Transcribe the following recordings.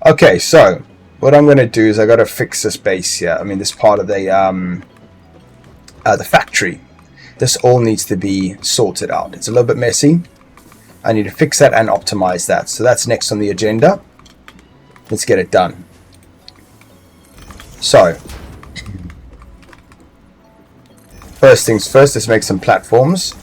Okay, so what I'm going to do is I got to fix this base here. I mean, this part of the factory. This all needs to be sorted out. It's a little bit messy. I need to fix that and optimize that. So that's next on the agenda. Let's get it done. So, first things first, let's make some platforms.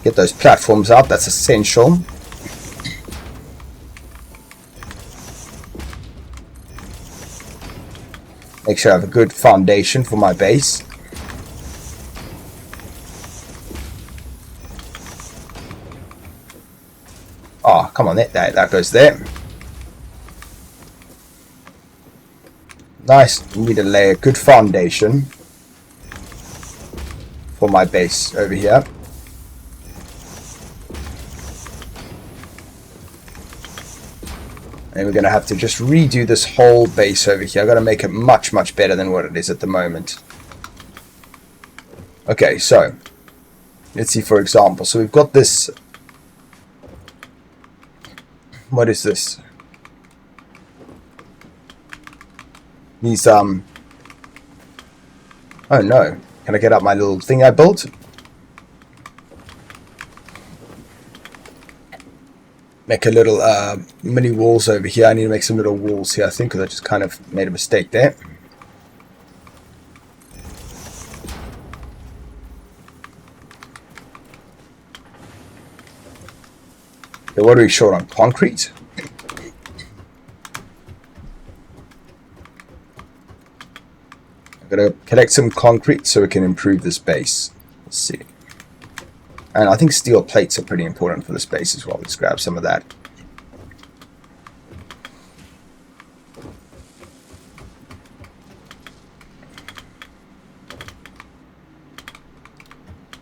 Get those platforms up, that's essential. Make sure I have a good foundation for my base. Oh, come on, that goes there. Nice, need to lay a good foundation for my base over here. And we're going to have to just redo this whole base over here. I've got to make it much, much better than what it is at the moment. Okay, so let's see, for example. So we've got this. What is this? These, oh no. Can I get up my little thing I built? Make a little mini walls over here. I need to make some little walls here, I think, because I just kind of made a mistake there. Okay, what are we short on? Concrete? I've got to collect some concrete so we can improve this base. Let's see. And I think steel plates are pretty important for this base as well. Let's grab some of that.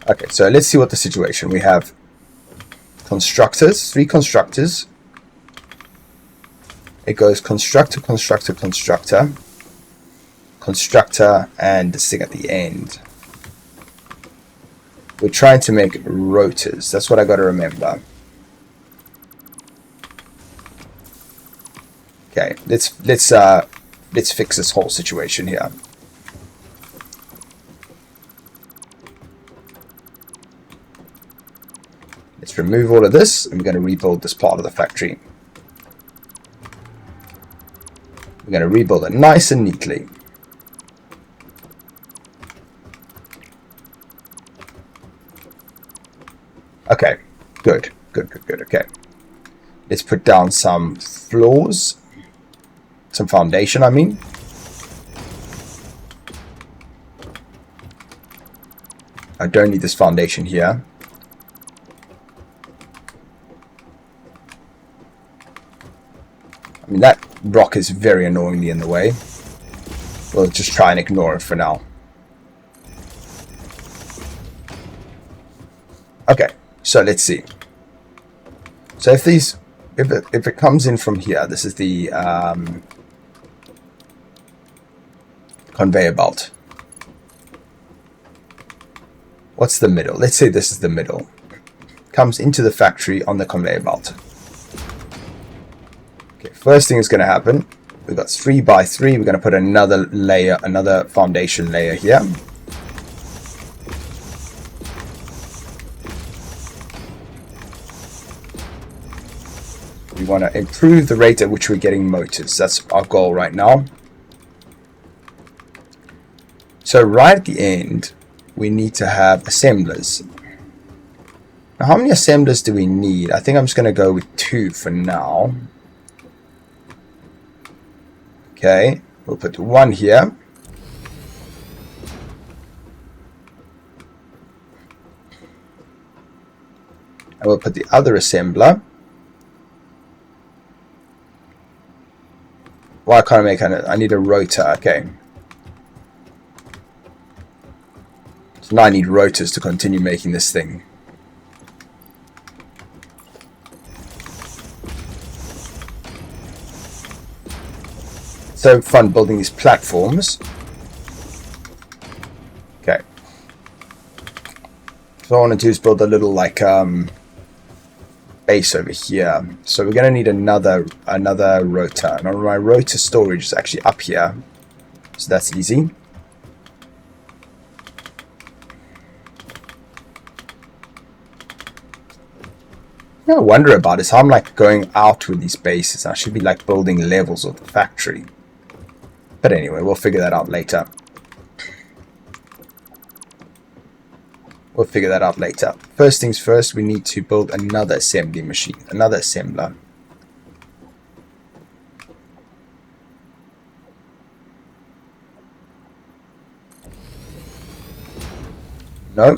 Okay, so let's see what the situation. We have constructors, 3 constructors. It goes constructor, constructor, constructor, constructor, and this thing at the end. We're trying to make rotors. That's what I got to remember. Okay, let's fix this whole situation here. Let's remove all of this, and we're going to rebuild this part of the factory. We're going to rebuild it nice and neatly. Okay, good, okay. Let's put down some floors, some foundation, I mean. I don't need this foundation here. I mean, that rock is very annoyingly in the way. We'll just try and ignore it for now. Okay. So let's see. So if it comes in from here, this is the conveyor belt. What's the middle? Let's say this is the middle. Comes into the factory on the conveyor belt. Okay, first thing is going to happen. We've got 3 by 3. We're going to put another layer, another foundation layer here. We want to improve the rate at which we're getting motors. That's our goal right now. So right at the end, we need to have assemblers. Now, how many assemblers do we need? I think I'm just going to go with 2 for now. Okay, we'll put 1 here. And we'll put the other assembler. Why can't I make it? I need a rotor. Okay. So now I need rotors to continue making this thing. So fun building these platforms. Okay. So what I want to do is build a little like base over here. So we're going to need another rotor. And my rotor storage is actually up here. So that's easy. What I wonder about is how I'm like going out with these bases. I should be like building levels of the factory. But anyway, we'll figure that out later. We'll figure that out later. First things first, we need to build another assembly machine, another assembler. No.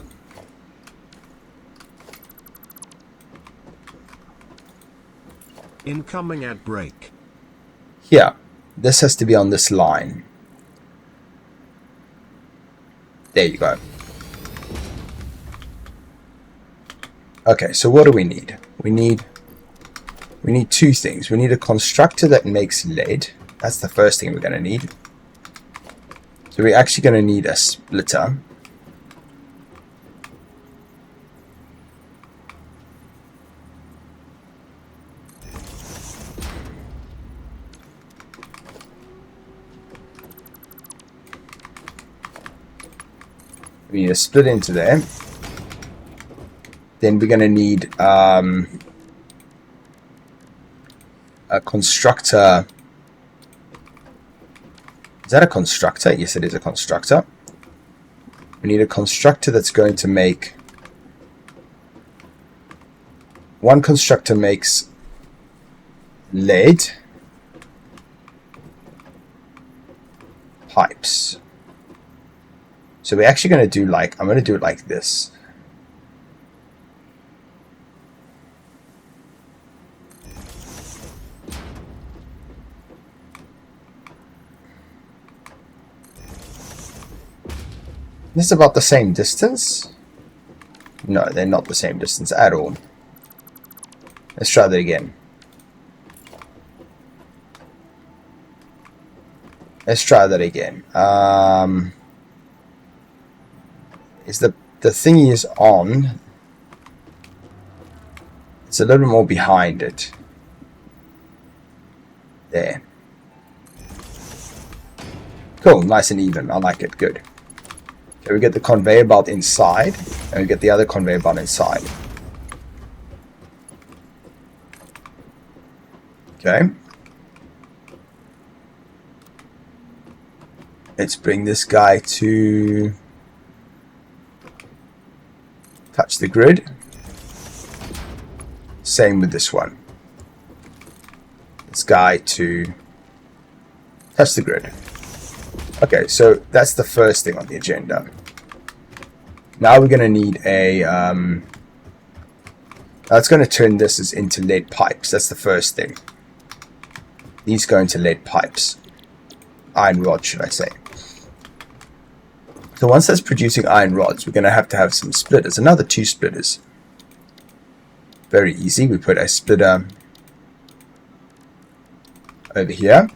Incoming at break. Here. This has to be on this line. There you go. Okay, so what do we need? We need two things. We need a constructor that makes lead. That's the first thing we're going to need. So we're actually going to need a splitter. We need a split into there. Then we're going to need a constructor. Is that a constructor? Yes, it is a constructor. We need a constructor that's going to make... One constructor makes lead pipes. So we're actually going to do like... I'm going to do it like this. This is about the same distance. No, they're not the same distance at all. Let's try that again. Let's try that again. Is the thingy is on. It's a little bit more behind it. There. Cool, nice and even. I like it. Good. So we get the conveyor belt inside, and we get the other conveyor belt inside. Okay. Let's bring this guy to touch the grid. Same with this one. This guy to touch the grid. Okay, so that's the first thing on the agenda. Now we're going to need a... that's going to turn this into lead pipes. That's the first thing. These go into lead pipes. Iron rods, should I say. So once that's producing iron rods, we're going to have some splitters. Another 2 splitters. Very easy. We put a splitter over here.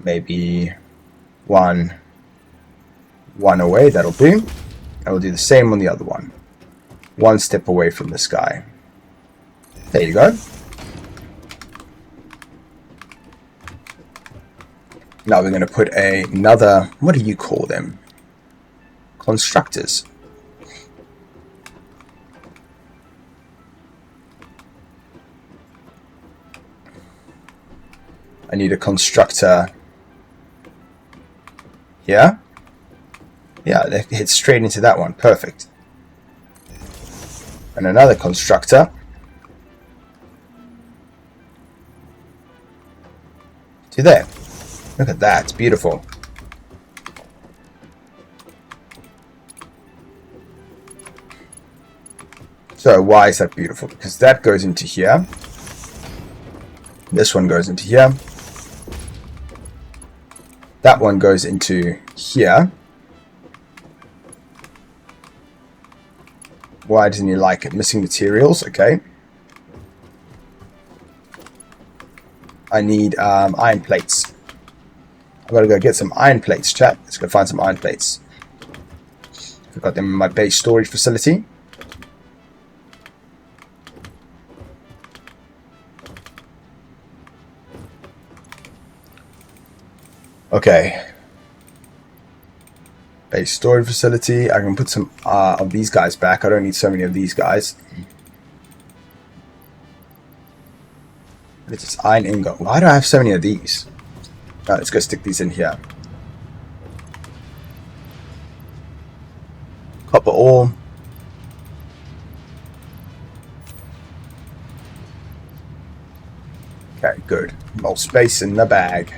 Maybe one away, that'll do. And we'll do the same on the other one. 1 step away from this guy. There you go. Now we're going to put another, what do you call them? Constructors. I need a constructor here. Yeah, they hit straight into that one. Perfect. And another constructor to there. Look at that. It's beautiful. So why is that beautiful? Because that goes into here. This one goes into here. That one goes into here. Why doesn't he like it? Missing materials. Okay. I need iron plates. I've got to go get some iron plates, chat. Let's go find some iron plates. I've got them in my base storage facility. Okay. Base storage facility. I can put some of these guys back. I don't need so many of these guys. It's just iron ingot. Why do I have so many of these? Right, let's go stick these in here. Copper ore. Okay, good. More space in the bag.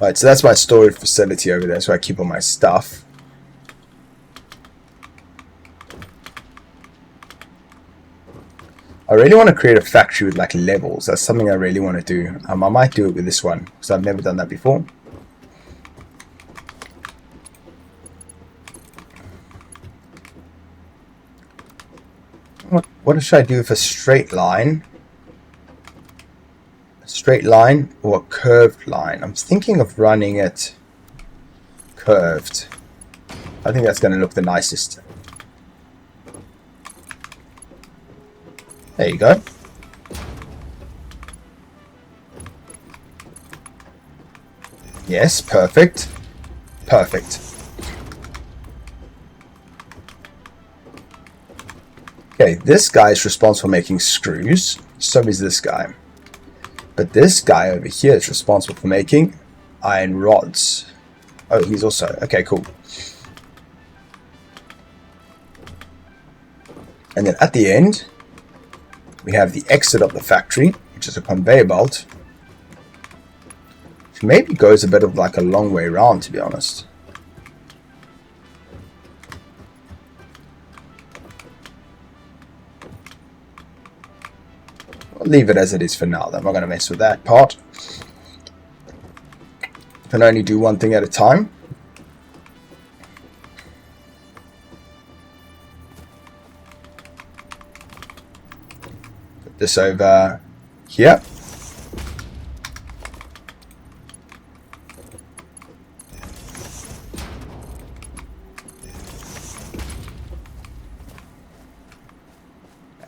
Right, so that's my storage facility over there, so I keep all my stuff. I really want to create a factory with like levels. That's something I really want to do. I might do it with this one, because I've never done that before. What should I do with a straight line? Straight line or a curved line? I'm thinking of running it curved. I think that's going to look the nicest. There you go. Yes, perfect. Perfect. Okay, this guy is responsible for making screws. So is this guy. But this guy over here is responsible for making iron rods. Oh, he's also... Okay, cool. And then at the end, we have the exit of the factory, which is a conveyor belt. Which maybe goes a bit of like a long way around, to be honest. I'll leave it as it is for now. I'm not going to mess with that part. Can only do one thing at a time. Put this over here.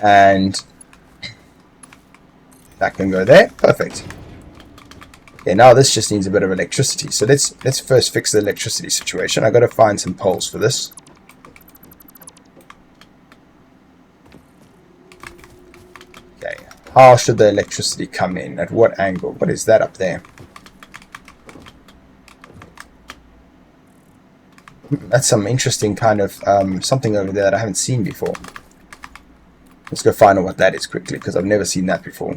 And that can go there. Perfect. Okay, now this just needs a bit of electricity. So let's first fix the electricity situation. I've got to find some poles for this. Okay. How should the electricity come in? At what angle? What is that up there? That's some interesting kind of something over there that I haven't seen before. Let's go find out what that is quickly, because I've never seen that before.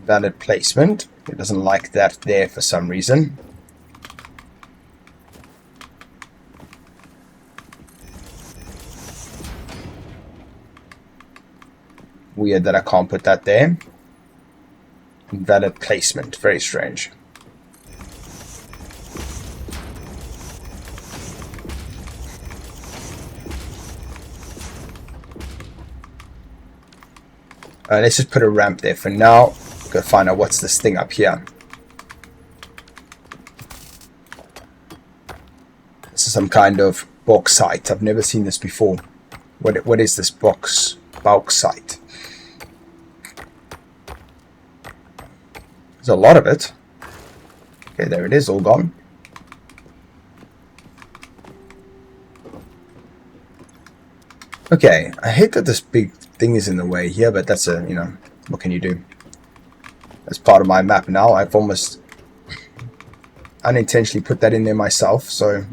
Valid placement. It doesn't like that there for some reason. Weird that I can't put that there. Invalid placement. Very strange. Let's just put a ramp there for now. Go find out what's this thing up here. This is some kind of bauxite. I've never seen this before. What is this bauxite? There's a lot of it. Okay, there it is, all gone. Okay, I hate that this big thing is in the way here, but that's a, you know, what can you do? That's part of my map now. I've almost unintentionally put that in there myself, so...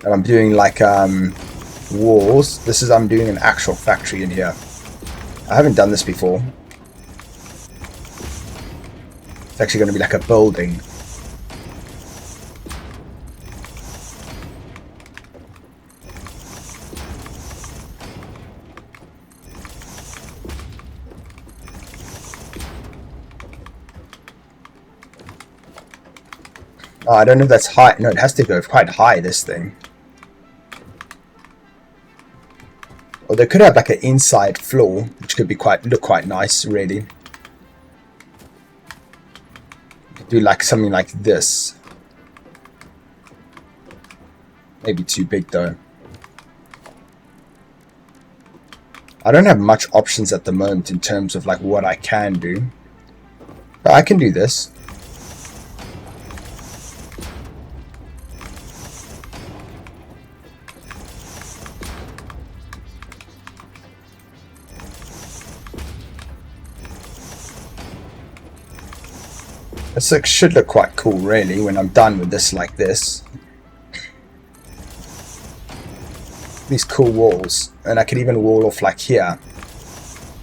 And I'm doing like walls. I'm doing an actual factory in here. I haven't done this before. It's actually going to be like a building. Oh, I don't know if that's high. No, it has to go quite high, this thing. Or they could have like an inside floor, which could be look quite nice, really. Do like something like this. Maybe too big though. I don't have much options at the moment in terms of like what I can do. But I can do this. This should look quite cool really when I'm done with this like this. These cool walls. And I can even wall off like here.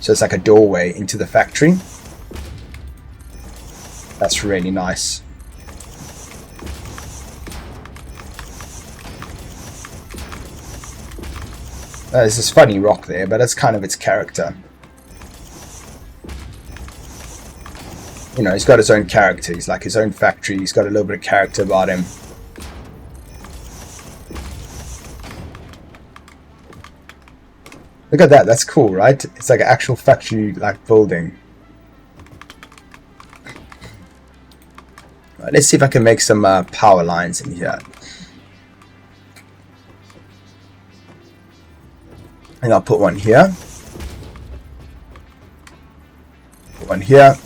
So it's like a doorway into the factory. That's really nice. There's this funny rock there, but that's kind of its character. You know, he's got his own character. He's like his own factory. He's got a little bit of character about him. Look at that. That's cool, right? It's like an actual factory-like building. Right, let's see if I can make some power lines in here. And I'll put one here. Put one here.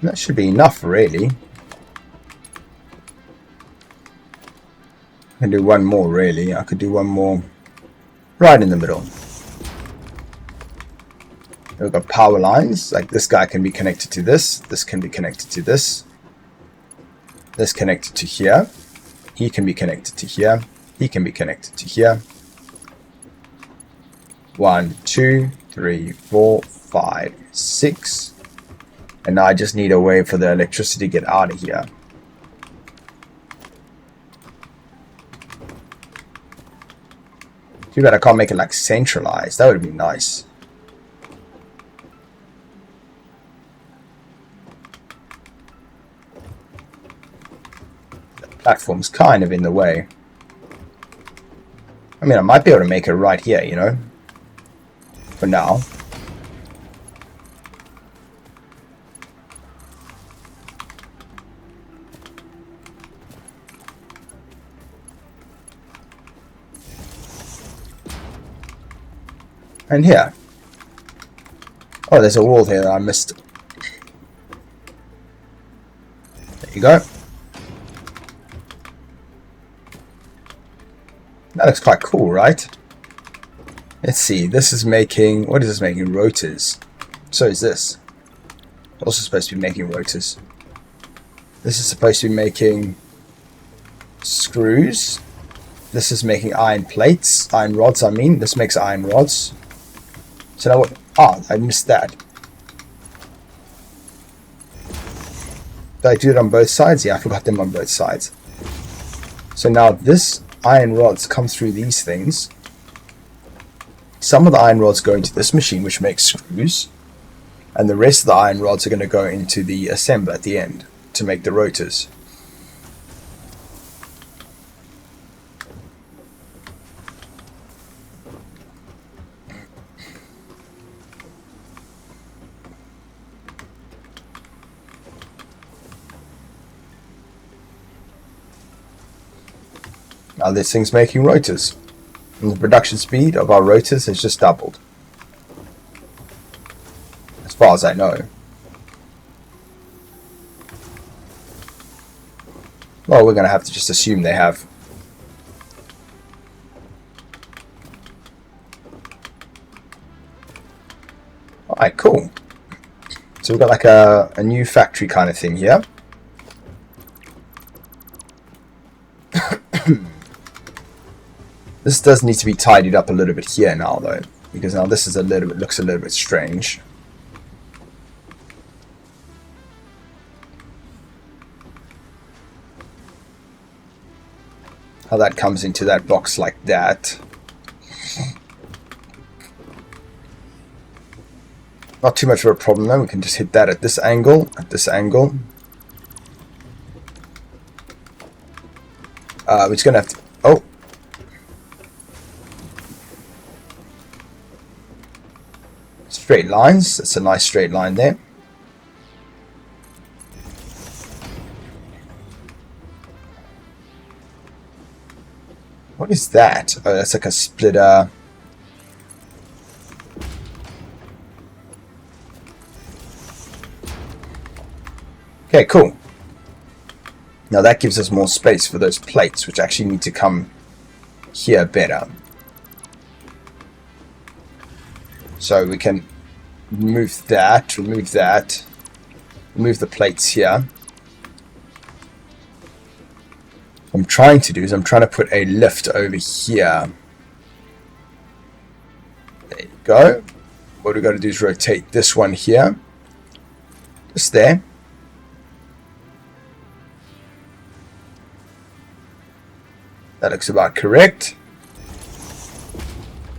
That should be enough, really. I can do one more, really. I could do one more right in the middle. We've got power lines. Like this guy can be connected to this. This can be connected to this. This connected to here. He can be connected to here. He can be connected to here. 1, 2, 3, 4, 5, 6. And now I just need a way for the electricity to get out of here. Too bad I can't make it like centralized. That would be nice. The platform's kind of in the way. I mean, I might be able to make it right here, you know? For now. And here. Oh, there's a wall here that I missed. There you go. That looks quite cool, right? Let's see. This is making... What is this making? Rotors. So is this. Also supposed to be making rotors. This is supposed to be making screws. This is making iron plates. Iron rods, I mean. This makes iron rods. So now what? Ah, I missed that. Did I do it on both sides? Yeah, I forgot them on both sides. So now this iron rods come through these things. Some of the iron rods go into this machine, which makes screws. And the rest of the iron rods are going to go into the assembler at the end to make the rotors. Now this thing's making rotors. And the production speed of our rotors has just doubled. As far as I know. Well, we're going to have to just assume they have. Alright, cool. So we've got like a new factory kind of thing here. This does need to be tidied up a little bit here now though, because now this is looks a little bit strange. How that comes into that box like that. Not too much of a problem though, we can just hit that at this angle, We're just gonna have to. Oh, straight lines. That's a nice straight line there. What is that? Oh, that's like a splitter. Okay, cool. Now that gives us more space for those plates, which actually need to come here better. So we can remove that, remove the plates here. What I'm trying to do is I'm trying to put a lift over here. There you go. What we've got to do is rotate this one here. Just there. That looks about correct.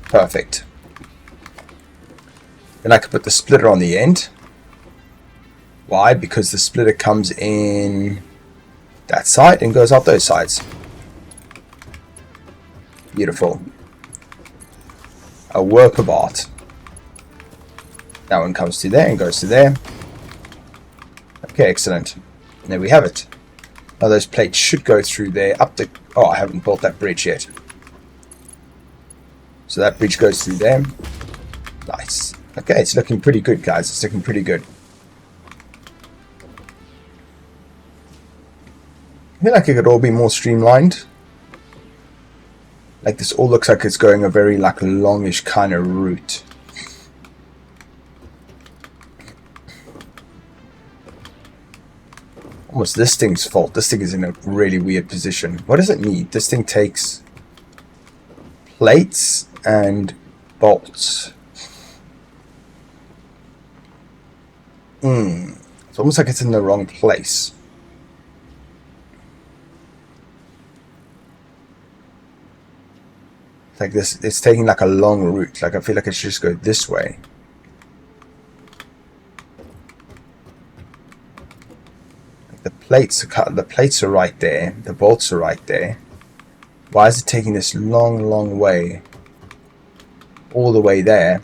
Perfect. Then I can put the splitter on the end. Why? Because the splitter comes in that side and goes out those sides. Beautiful. A work of art. That one comes to there and goes to there. Okay, excellent. And there we have it. Now those plates should go through there up the... Oh, I haven't built that bridge yet. So that bridge goes through there. Nice. Okay, it's looking pretty good, guys. It's looking pretty good. I feel like it could all be more streamlined. Like this all looks like it's going a very like longish kind of route. Almost this thing's fault. This thing is in a really weird position. What does it need? This thing takes plates and bolts. It's almost like it's in the wrong place. It's like this, it's taking like a long route. Like I feel like it should just go this way. The plates are right there. The bolts are right there. Why is it taking this long way? All the way there.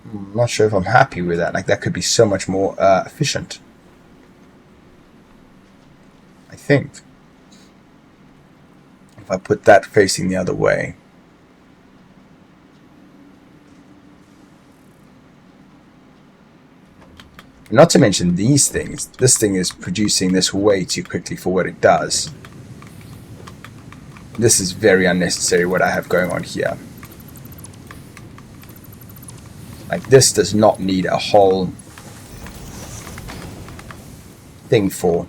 I'm not sure if I'm happy with that. Like that could be so much more efficient. I think. If I put that facing the other way. Not to mention these things. This thing is producing this way too quickly for what it does. This is very unnecessary what I have going on here. Like this does not need a whole thing for.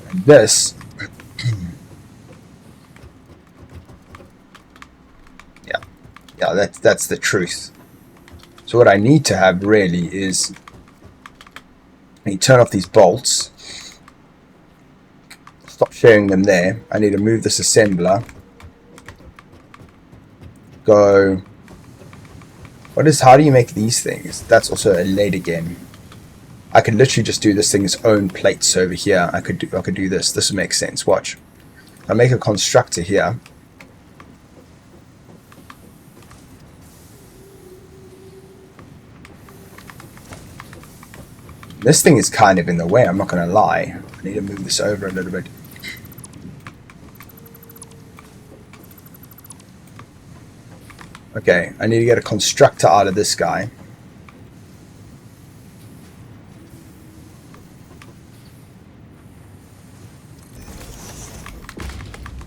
And this yeah, that's the truth. So what I need to have really is I need to turn off these bolts. Stop sharing them there. I need to move this assembler. Go. How do you make these things? That's also a lathe again. I could literally just do this thing's own plates over here. I could do this. This would make sense. Watch. I'll make a constructor here. This thing is kind of in the way, I'm not going to lie. I need to move this over a little bit. Okay, I need to get a constructor out of this guy.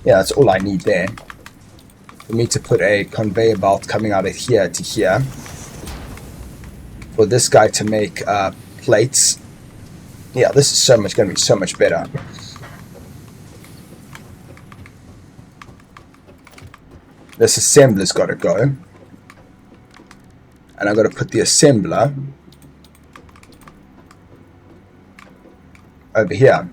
Yeah, that's all I need there. For me to put a conveyor belt coming out of here to here. For this guy to make plates. Yeah, this is going to be so much better. This assembler's got to go. And I've got to put the assembler over here.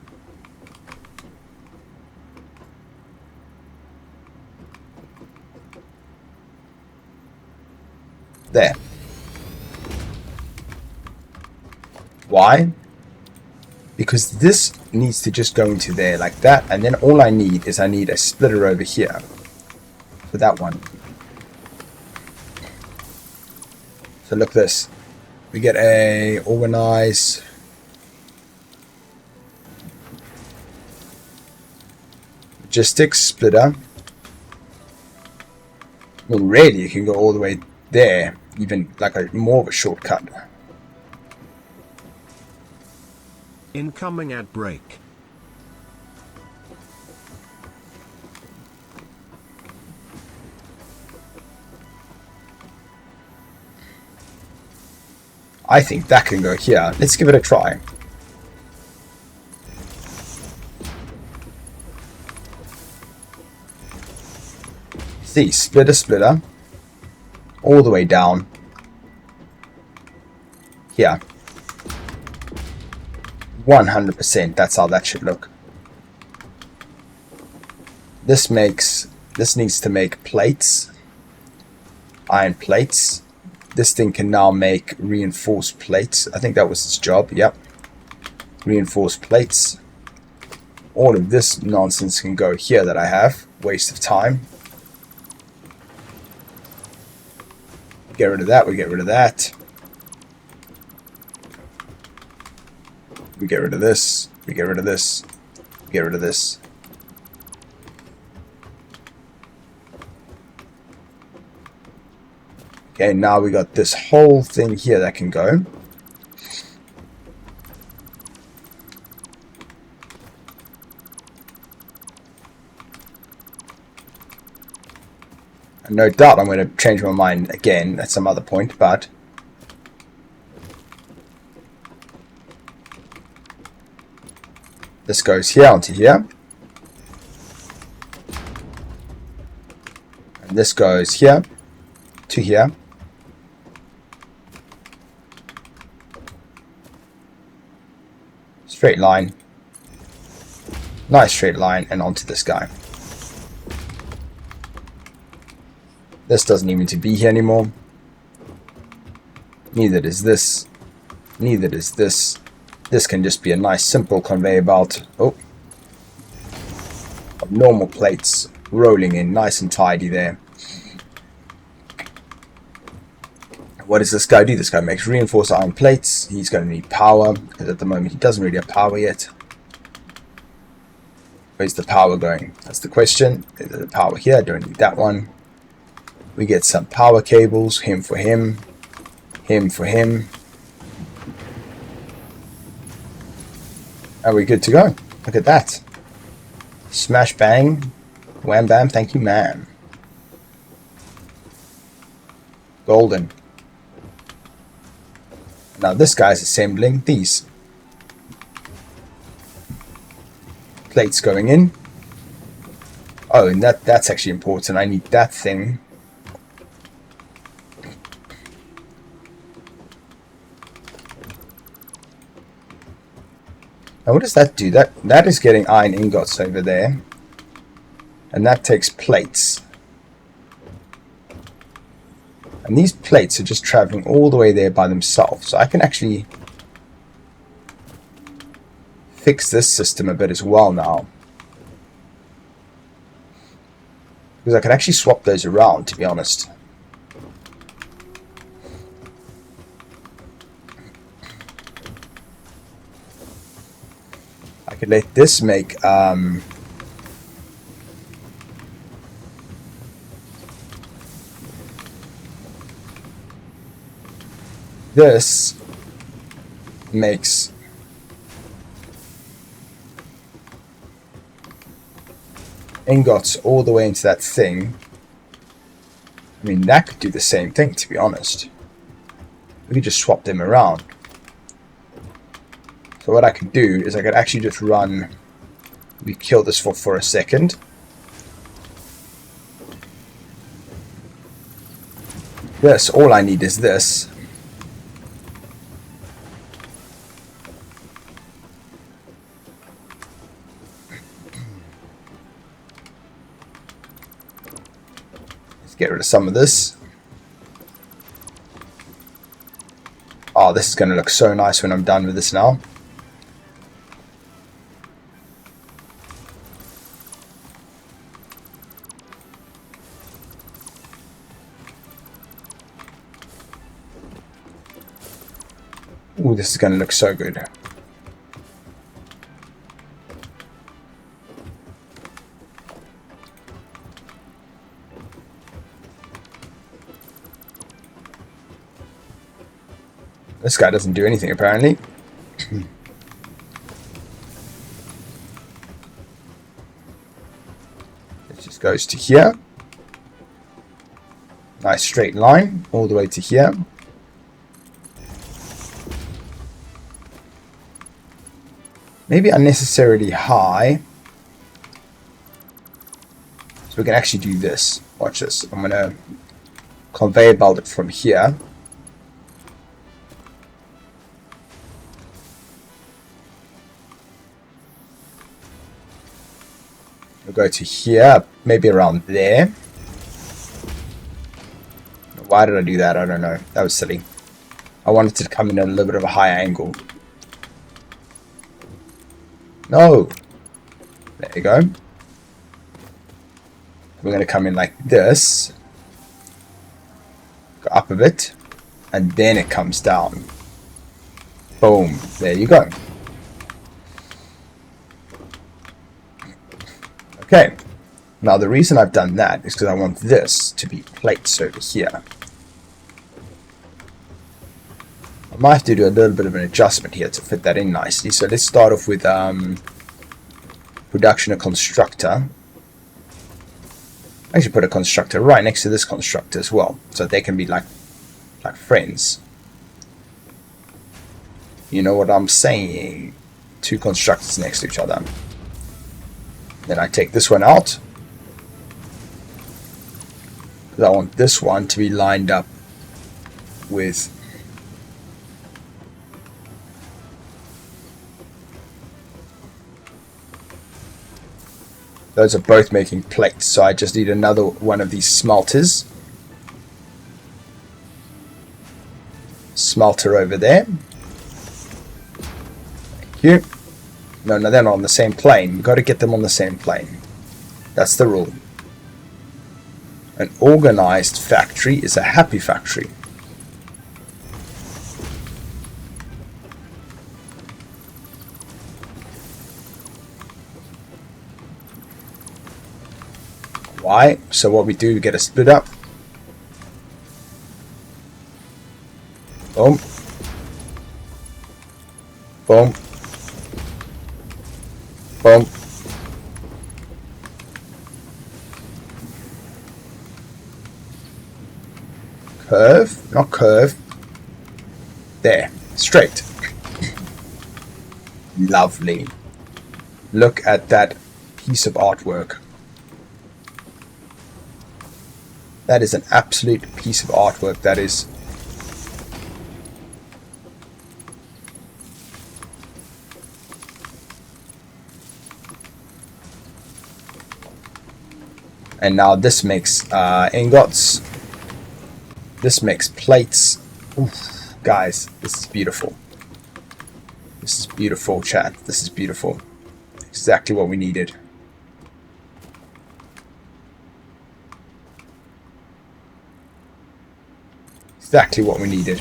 There. Why? Because this needs to just go into there like that, and then all I need is a splitter over here for that one. So look this. We get a organize logistics splitter. I mean, really, you can go all the way there, even like a more of a shortcut. Incoming at break. I think that can go here. Let's give it a try. See, splitter, all the way down here. 100%, that's how that should look. This needs to make plates, iron plates. This thing can now make reinforced plates. I think that was its job, yep. Reinforced plates. All of this nonsense can go here that I have. Waste of time. Get rid of that, we get rid of that. We get rid of this, we get rid of this, we get rid of this. Okay, now we got this whole thing here that can go. And no doubt I'm going to change my mind again at some other point, but this goes here onto here. And this goes here to here. Straight line. Nice straight line, and onto this guy. This doesn't even need to be here anymore. Neither does this. Neither does this. This can just be a nice simple conveyor belt. Oh. Of normal plates rolling in nice and tidy there. What does this guy do? This guy makes reinforced iron plates. He's going to need power, because at the moment he doesn't really have power yet. Where's the power going? That's the question. Is there power here? I don't need that one. We get some power cables. Him for him. Him for him. And we're good to go. Look at that. Smash bang. Wham bam. Thank you, ma'am. Golden. Now this guy's assembling these plates going in. Oh, and that's actually important. I need that thing. Now what does that do? That is getting iron ingots over there. And that takes plates. And these plates are just traveling all the way there by themselves. So I can actually fix this system a bit as well now. Because I can actually swap those around, to be honest. I could let this make this makes ingots all the way into that thing. I mean, that could do the same thing, to be honest. We could just swap them around. So what I could do is I could actually just run, we kill this for a second. This, all I need is this. Let's get rid of some of this. Oh, this is going to look so nice when I'm done with this now. Ooh, this is going to look so good. This guy doesn't do anything, apparently. It just goes to here. Nice straight line all the way to here. Maybe unnecessarily high. So we can actually do this. Watch this. I'm going to conveyor belt it from here. We'll go to here, maybe around there. Why did I do that? I don't know. That was silly. I wanted to come in at a little bit of a higher angle. No. There you go. We're going to come in like this. Go up a bit. And then it comes down. Boom. There you go. Okay. Now the reason I've done that is because I want this to be plates over here. I might have to do a little bit of an adjustment here to fit that in nicely. So let's start off with production of constructor. I should put a constructor right next to this constructor as well, so they can be like friends. You know what I'm saying? Two constructors next to each other. Then I take this one out. Because I want this one to be lined up with those are both making plates, so I just need another one of these smelters. Smelter over there. Thank you. No, they're not on the same plane. We've got to get them on the same plane. That's the rule. An organized factory is a happy factory. Why? So what we do, we get a split up. Boom. Boom. Boom. Curve, not curve. There, straight. Lovely. Look at that piece of artwork. That is an absolute piece of artwork. That is. And now this makes ingots. This makes plates. Oof, guys, this is beautiful. This is beautiful, chat. This is beautiful. Exactly what we needed. Exactly what we needed.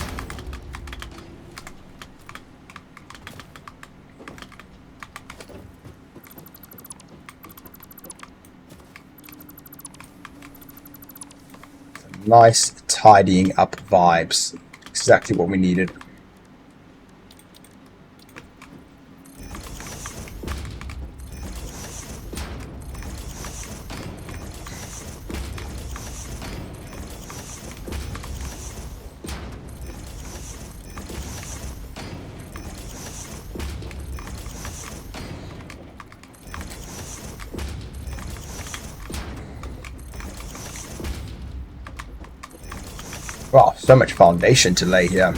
Nice tidying up vibes. Exactly what we needed. Wow, so much foundation to lay here.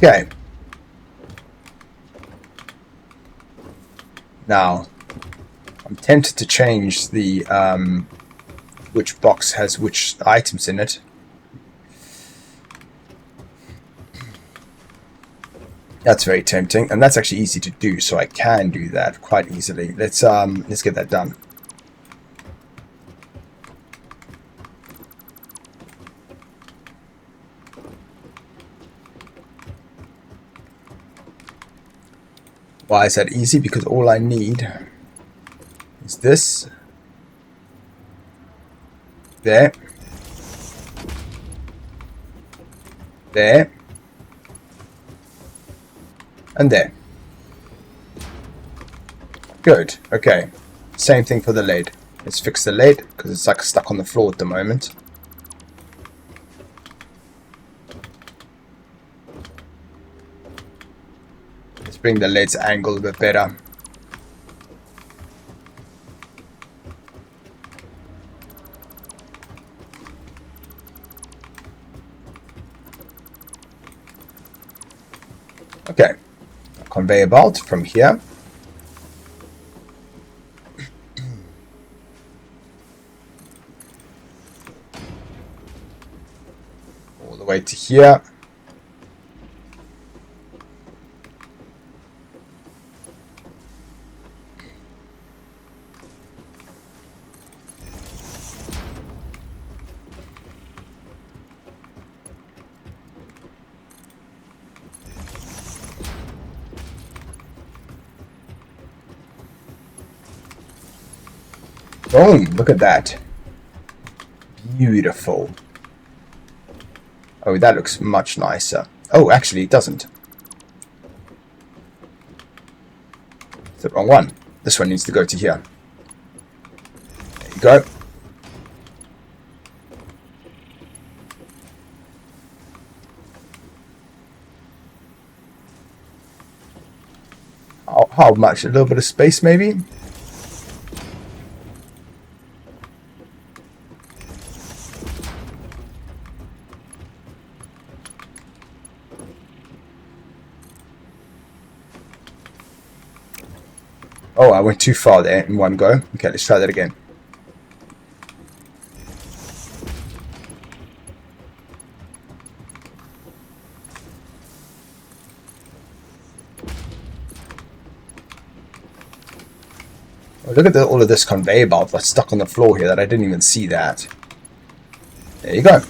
Okay. Now, I'm tempted to change the which box has which items in it. That's very tempting, and that's actually easy to do, so I can do that quite easily. Let's get that done. Why is that easy? Because all I need is this. There. There. And there. Good. Okay. Same thing for the lid. Let's fix the lid, because it's like stuck on the floor at the moment. Let's bring the lid's angle a bit better. Okay. A conveyor belt from here. All the way to here. Boom, look at that. Beautiful. Oh, that looks much nicer. Oh, actually, it doesn't. It's the wrong one. This one needs to go to here. There you go. How much? A little bit of space, maybe? Oh, I went too far there in one go. Okay, let's try that again. Oh, look at all of this conveyor belt that's stuck on the floor here that I didn't even see that. There you go.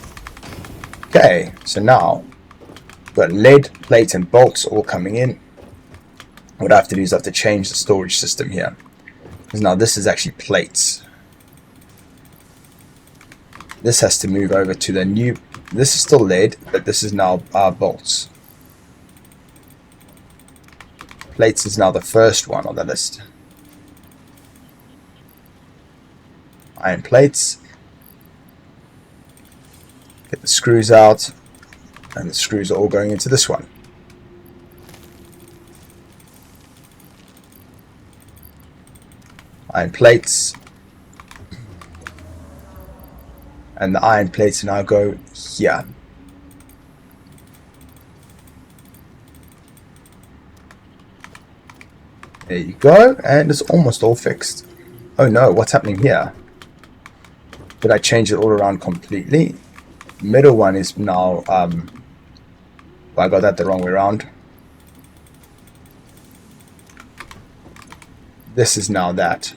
Okay, so now we've got lead, plate, and bolts all coming in. What I have to do is I have to change the storage system here. Because now this is actually plates. This has to move over to the new... This is still lead, but this is now bolts. Plates is now the first one on the list. Iron plates. Get the screws out. And the screws are all going into this one. Iron plates. And the iron plates now go here. There you go, and it's almost all fixed. Oh no, what's happening here? Did I change it all around completely? Middle one is now, well, I got that the wrong way around. This is now that.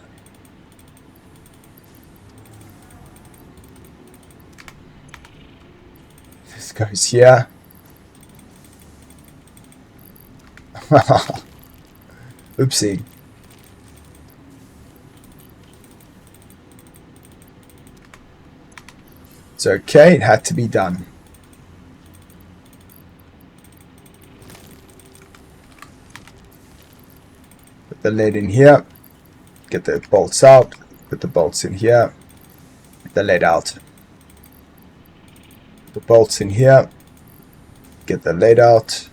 This goes here. Oopsie. It's okay, it had to be done. Put the lead in here. Get the bolts out. Put the bolts in here. Get the lead out. The bolts in here. Get the lead out.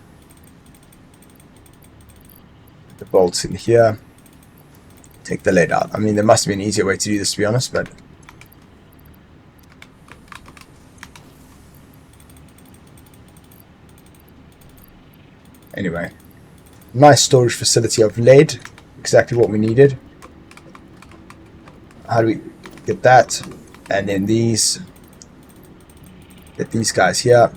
The bolts in here. Take the lead out. I mean, there must be an easier way to do this, to be honest, but Anyway, nice storage facility of lead, exactly what we needed. How do we get that? And then these, get these guys here.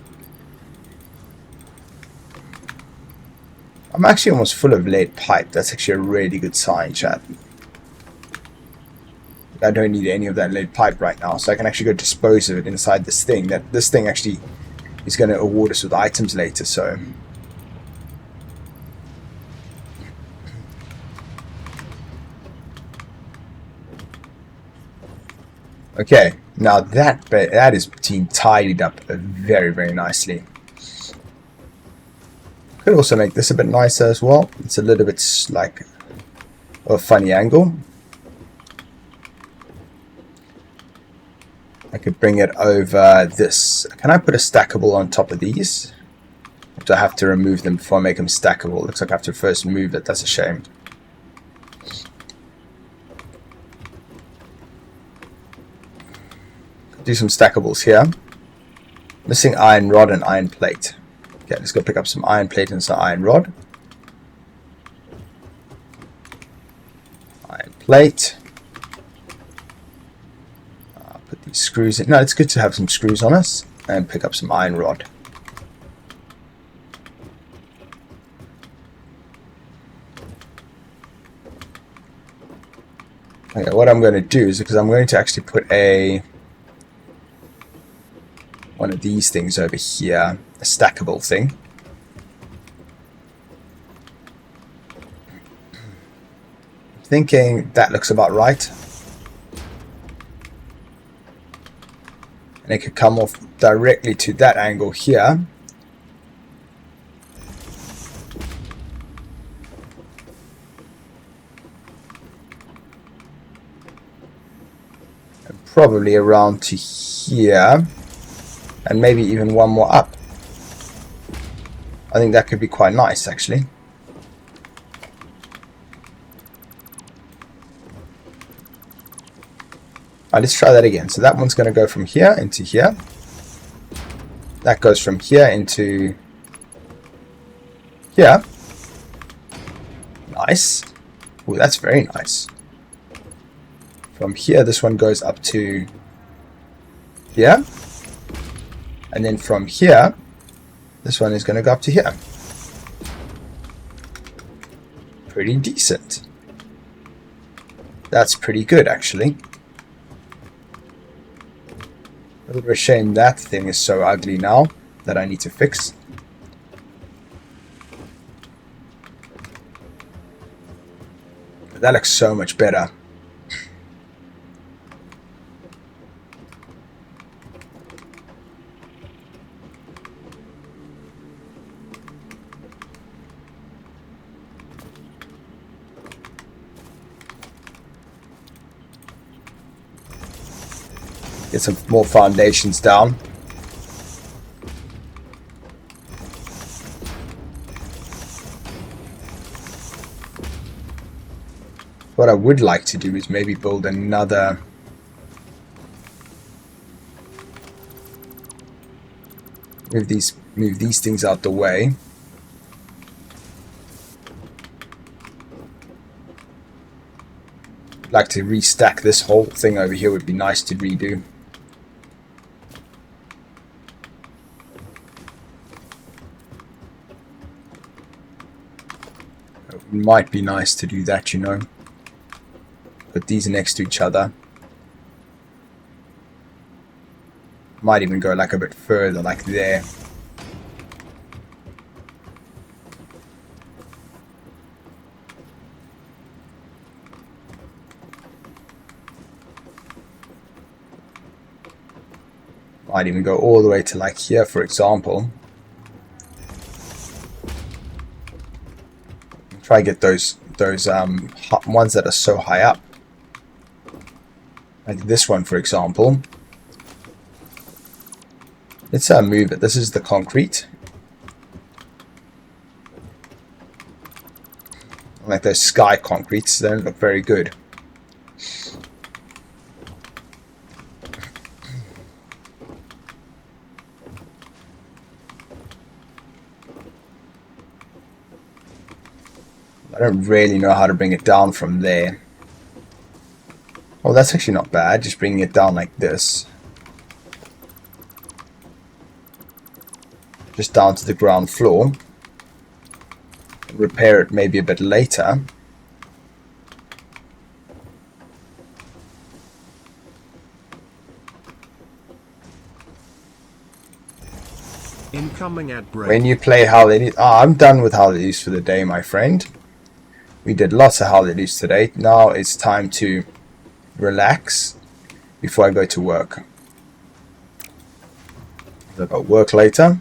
I'm actually almost full of lead pipe. That's actually a really good sign, chat. I don't need any of that lead pipe right now, so I can actually go dispose of it inside this thing. This thing actually is going to award us with items later, so... Okay, now that is being tidied up very, very nicely. Could also make this a bit nicer as well. It's a little bit like a funny angle. I could bring it over this. Can I put a stackable on top of these? Or do I have to remove them before I make them stackable? Looks like I have to first move it. That's a shame. Do some stackables here. Missing iron rod and iron plate. Okay, let's go pick up some iron plate and some iron rod. Iron plate. Put these screws in. No, it's good to have some screws on us. And pick up some iron rod. Okay, what I'm going to do is, because I'm going to actually put one of these things over here, a stackable thing. Thinking that looks about right. And it could come off directly to that angle here. And probably around to here. And maybe even one more up. I think that could be quite nice, actually. Alright, let's try that again. So that one's going to go from here into here. That goes from here into here. Nice. Oh, that's very nice. From here, this one goes up to here. And then from here, this one is going to go up to here. Pretty decent. That's pretty good, actually. A little bit of a shame that thing is so ugly now that I need to fix. But that looks so much better. Get some more foundations down. What I would like to do is maybe build another... Move these things out the way. I'd like to restack this whole thing over here. Would be nice to redo. It might be nice to do that, you know. Put these next to each other. Might even go like a bit further, like there. Might even go all the way to like here, for example. Try to get those ones that are so high up. Like this one, for example. Let's move it. This is the concrete. Like those sky concretes, they don't look very good. I don't really know how to bring it down from there. Oh, that's actually not bad, just bringing it down like this. Just down to the ground floor. Repair it maybe a bit later. Incoming at break. When you play Holidays... I'm done with Holidays for the day, my friend. We did lots of Holidays today. Now it's time to relax before I go to work. I've got work later.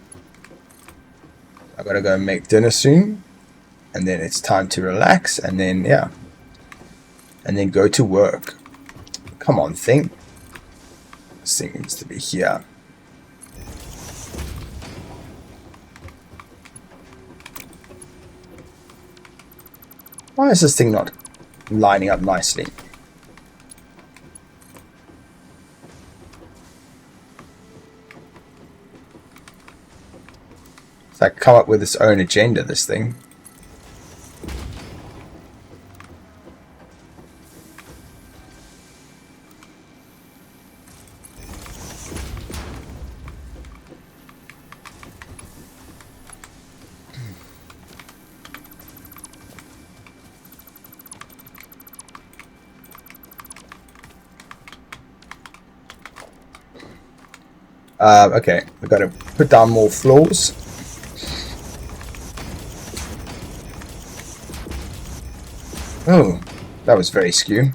I've got to go and make dinner soon. And then it's time to relax. And then, yeah. And then go to work. Come on, thing. This thing needs to be here. Why is this thing not lining up nicely? It's like come up with its own agenda, this thing. Okay, we've got to put down more floors. Oh, that was very skew.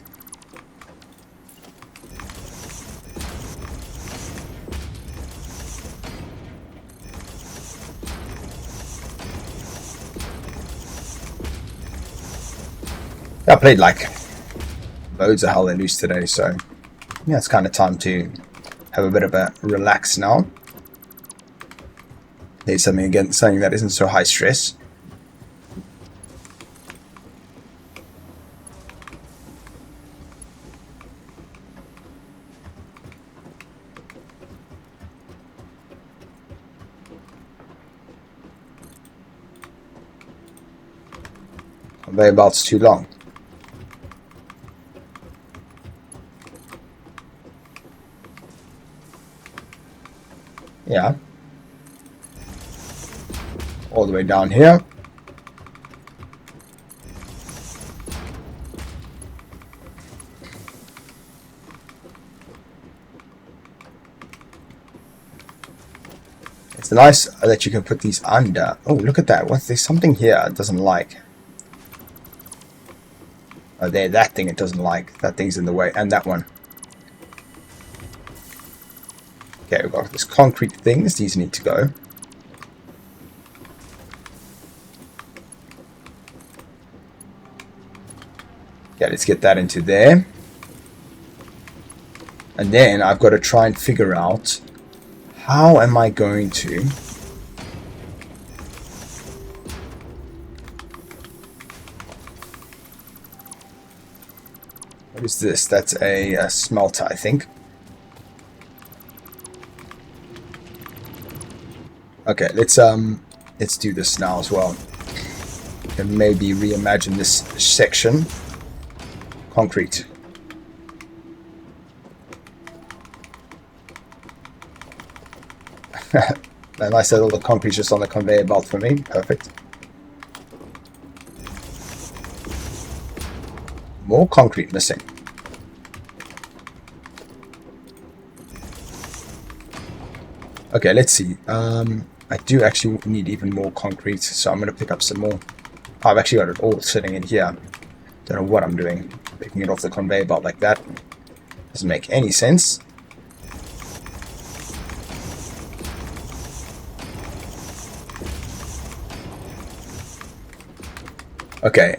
I played like loads of Hell Loose today, so yeah, it's kind of time to have a bit of a relax now. Need something that isn't so high stress. Conveyor belt's too long. Yeah. All the way down here. It's nice that you can put these under. Oh, look at that. What's there's something here it doesn't like. Oh, there, that thing it doesn't like. That thing's in the way. And that one. Okay, we've got this concrete things. These need to go. Yeah, let's get that into there. And then I've got to try and figure out how am I going to what is this? That's a smelter, I think. Okay, let's do this now as well. And maybe reimagine this section. Concrete. And I said all the concrete's just on the conveyor belt for me. Perfect. More concrete missing. Okay, let's see. I do actually need even more concrete, so I'm going to pick up some more. Oh, I've actually got it all sitting in here. Don't know what I'm doing. Picking it off the conveyor belt like that. Doesn't make any sense. Okay,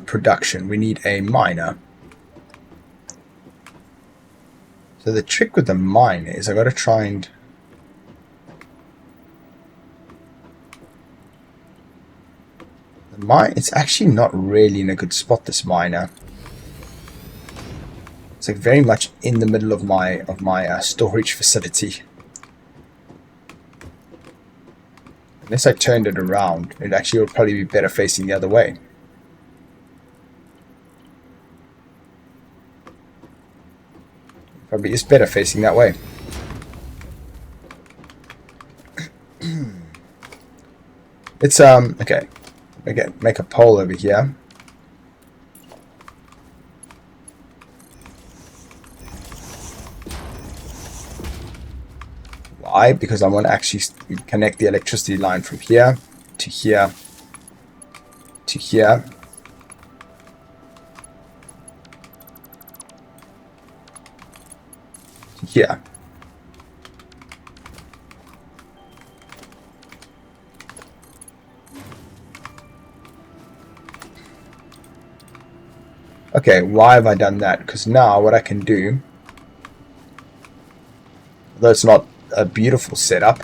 production. We need a miner. So the trick with the mine is I got to try and... The mine, it's actually not really in a good spot, this miner. It's like very much in the middle of my storage facility. Unless I turned it around, it actually would probably be better facing the other way. Probably is better facing that way. It's okay. Again, make a pole over here. Why? Because I want to actually connect the electricity line from here to here to here. To here. Okay, why have I done that? Because now what I can do, although it's not a beautiful setup,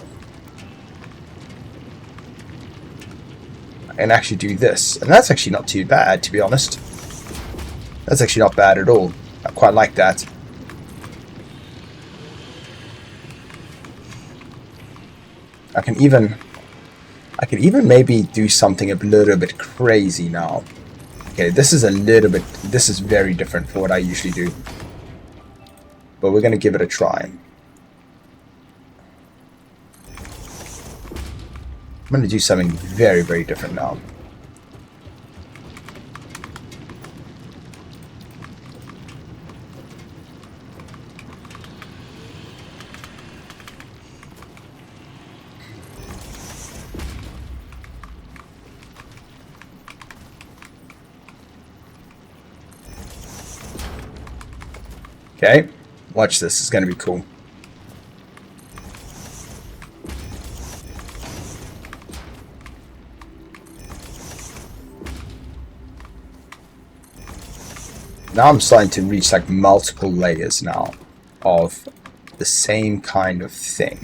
I can actually do this. And that's actually not too bad, to be honest. That's actually not bad at all. I quite like that. I can even maybe do something a little bit crazy now. Okay, this is very different from what I usually do. But we're going to give it a try. I'm going to do something very, very different now. Okay, watch this. It's going to be cool. Now I'm starting to reach like multiple layers now of the same kind of thing.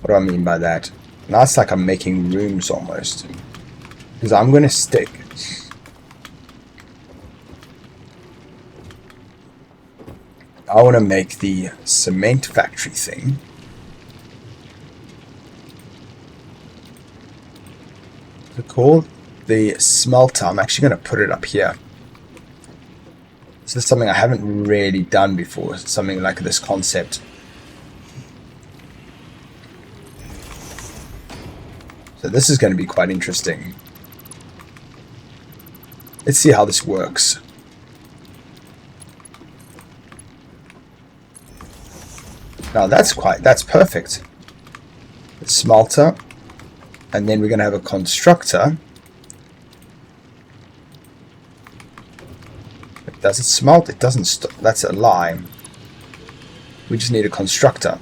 What do I mean by that? Now it's like I'm making rooms almost. Because I'm going to stick. I want to make the cement factory thing. What's it called? The smelter. I'm actually going to put it up here. This is something I haven't really done before. Something like this concept. So this is going to be quite interesting. Let's see how this works. Now that's perfect. The smelter. And then we're going to have a constructor. Does it smelt? It doesn't. That's a lie. We just need a constructor.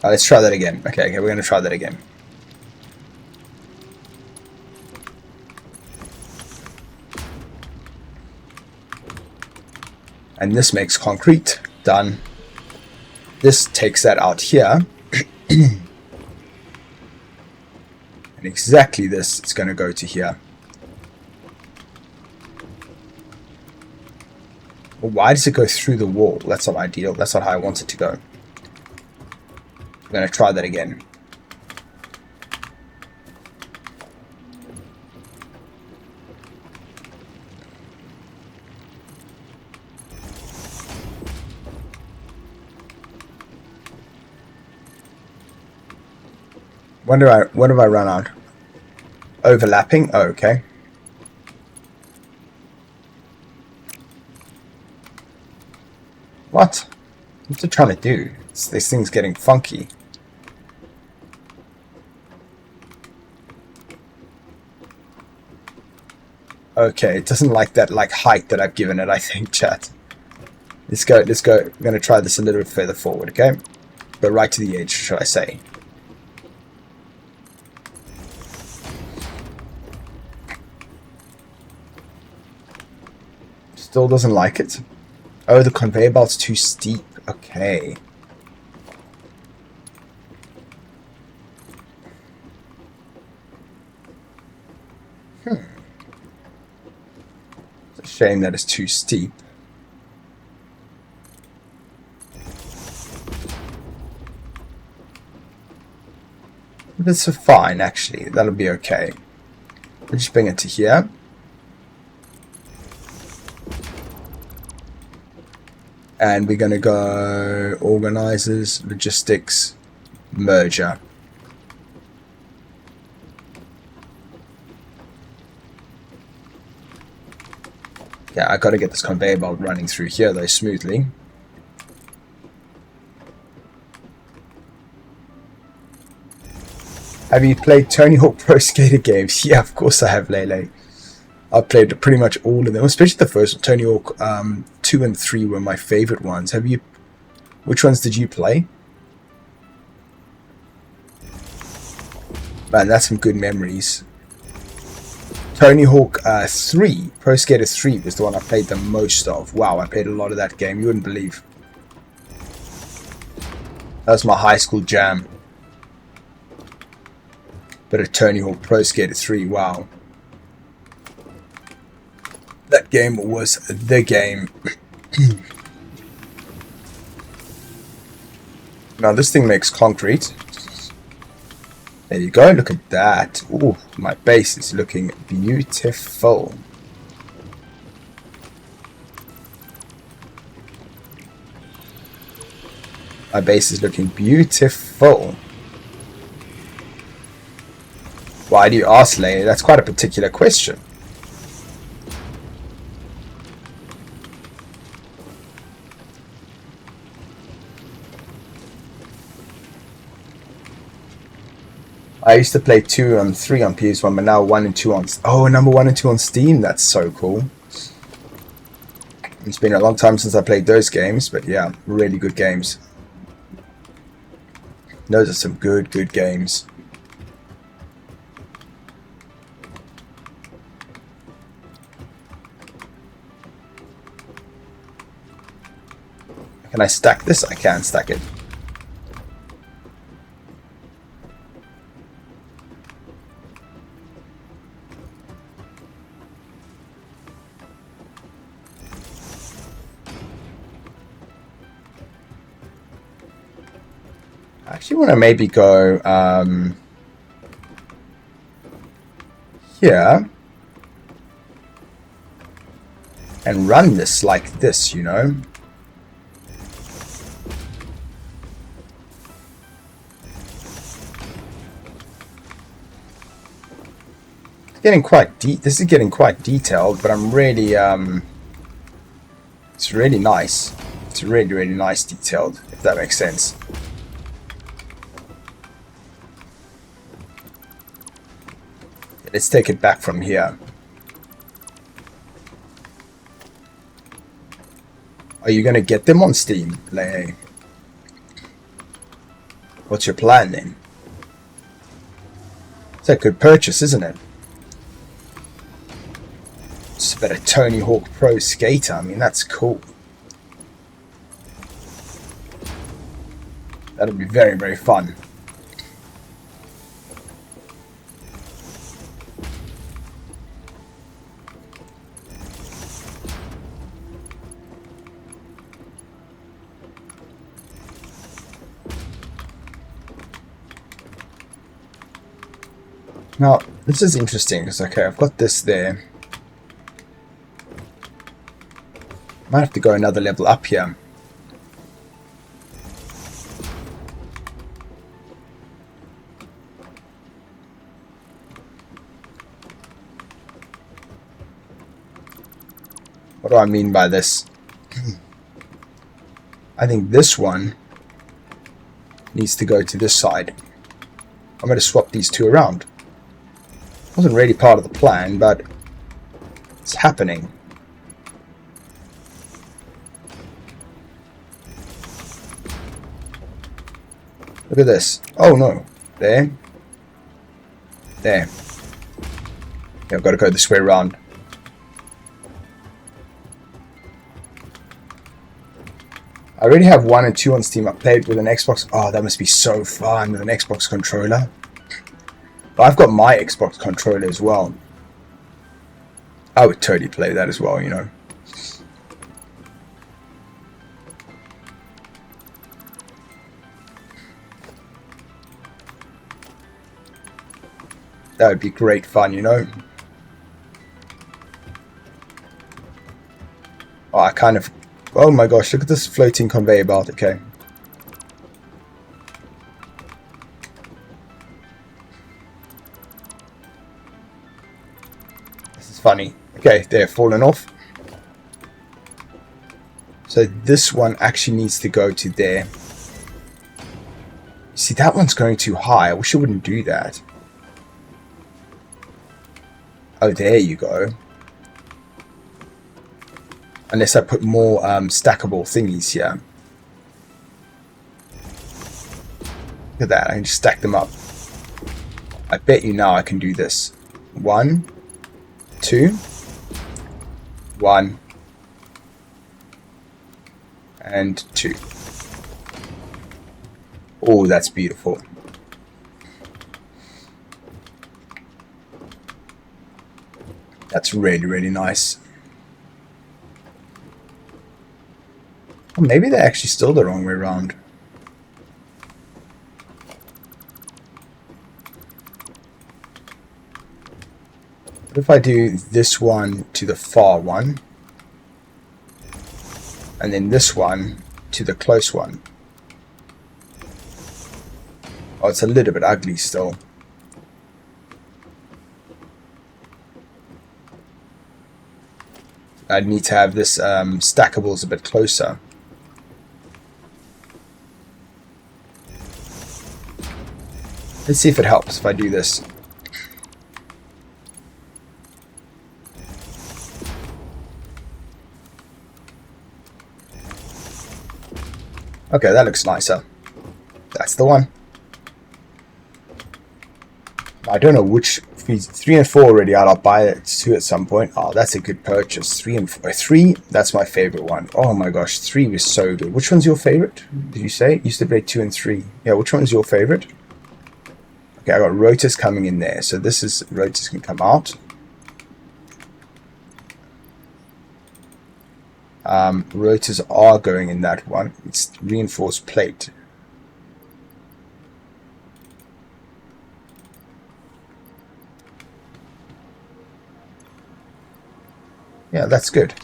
Let's try that again. Okay, we're going to try that again. And this makes concrete. Done. This takes that out here. And exactly this is going to go to here. Well, why does it go through the wall? That's not ideal. That's not how I want it to go. I'm going to try that again. When have I run out? Overlapping? Oh, okay. What? What's it trying to do? This thing's getting funky. Okay, it doesn't like that height that I've given it, I think, chat. Let's go. I'm going to try this a little bit further forward, okay? Go right to the edge, shall I say. Still doesn't like it. Oh, the conveyor belt's too steep. Okay. It's a shame that it's too steep. That's fine, actually. That'll be okay. We'll just bring it to here. And we're going to go organizers, logistics, merger. Yeah, I got to get this conveyor belt running through here though smoothly. Have you played Tony Hawk Pro Skater games? Yeah, of course I have, Lele. I've played pretty much all of them, especially the first one. Tony Hawk 2 and 3 were my favorite ones. Have you? Which ones did you play? Man, that's some good memories. Tony Hawk 3, Pro Skater 3 was the one I played the most of. Wow, I played a lot of that game. You wouldn't believe. That was my high school jam. But a Tony Hawk Pro Skater 3, wow. That game was the game. Now this thing makes concrete. There you go, look at that. Ooh, my base is looking beautiful. My base is looking beautiful. Why do you ask, Lane? That's quite a particular question. I used to play 2 and 3 on PS1, but now 1 and 2 on... Oh, number 1 and 2 on Steam? That's so cool. It's been a long time since I played those games, but yeah, really good games. Those are some good games. Can I stack this? I can stack it. I actually want to maybe go here and run this like this, you know. Getting quite deep. This is getting quite detailed, but I'm really it's really nice. It's really nice detailed, if that makes sense. Let's take it back from here. Are you going to get them on Steam, Lei? What's your plan then? It's a good purchase, isn't it? It's a bit of Tony Hawk Pro Skater. I mean, that's cool. That'll be very fun. Now, this is interesting because, okay, I've got this there. Might have to go another level up here. What do I mean by this? I think this one needs to go to this side. I'm going to swap these two around. Wasn't really part of the plan, but it's happening. Look at this. Oh no. There. There. Yeah, I've got to go this way around. I already have 1 and 2 on Steam. I played with an Xbox. Oh, that must be so fun with an Xbox controller. But I've got my Xbox controller as well. I would totally play that as well, you know. That would be great fun, you know. Oh, I kind of... Oh my gosh, look at this floating conveyor belt. Okay. This is funny. Okay, they're falling off. So this one actually needs to go to there. See, that one's going too high. I wish it wouldn't do that. Oh, there you go. Unless I put more stackable thingies here. Look at that. I can just stack them up. I bet you now I can do this. 1, 2, 1, and 2. Oh, that's beautiful. That's really, really nice. Or maybe they're actually still the wrong way around. What if I do this one to the far one, and then this one to the close one? Oh, it's a little bit ugly still. I'd need to have this stackables a bit closer. Let's see if it helps if I do this. Okay, that looks nicer. That's the one. I don't know which. 3 and 4 already out. I'll buy it 2 at some point. Oh, that's a good purchase. 3 and 4. 3, that's my favorite one. Oh my gosh, 3 was so good. Which one's your favorite? Did you say? You used to play 2 and 3. Yeah, which one's your favorite? Okay, I got rotors coming in there. So this is, rotors can come out. Rotors are going in that one. It's reinforced plate. Yeah, that's good.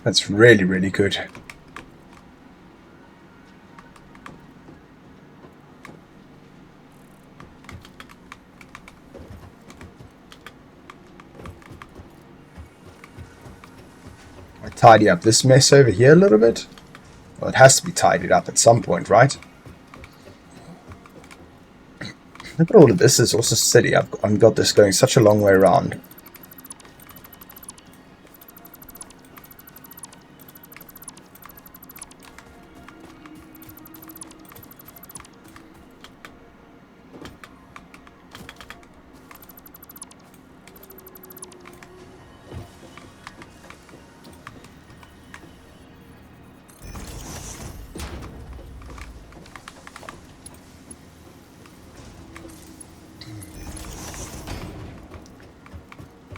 That's really, really good. I tidy up this mess over here a little bit. Well, it has to be tidied up at some point, right? Look at all of this. Is also silly. I've got this going such a long way around.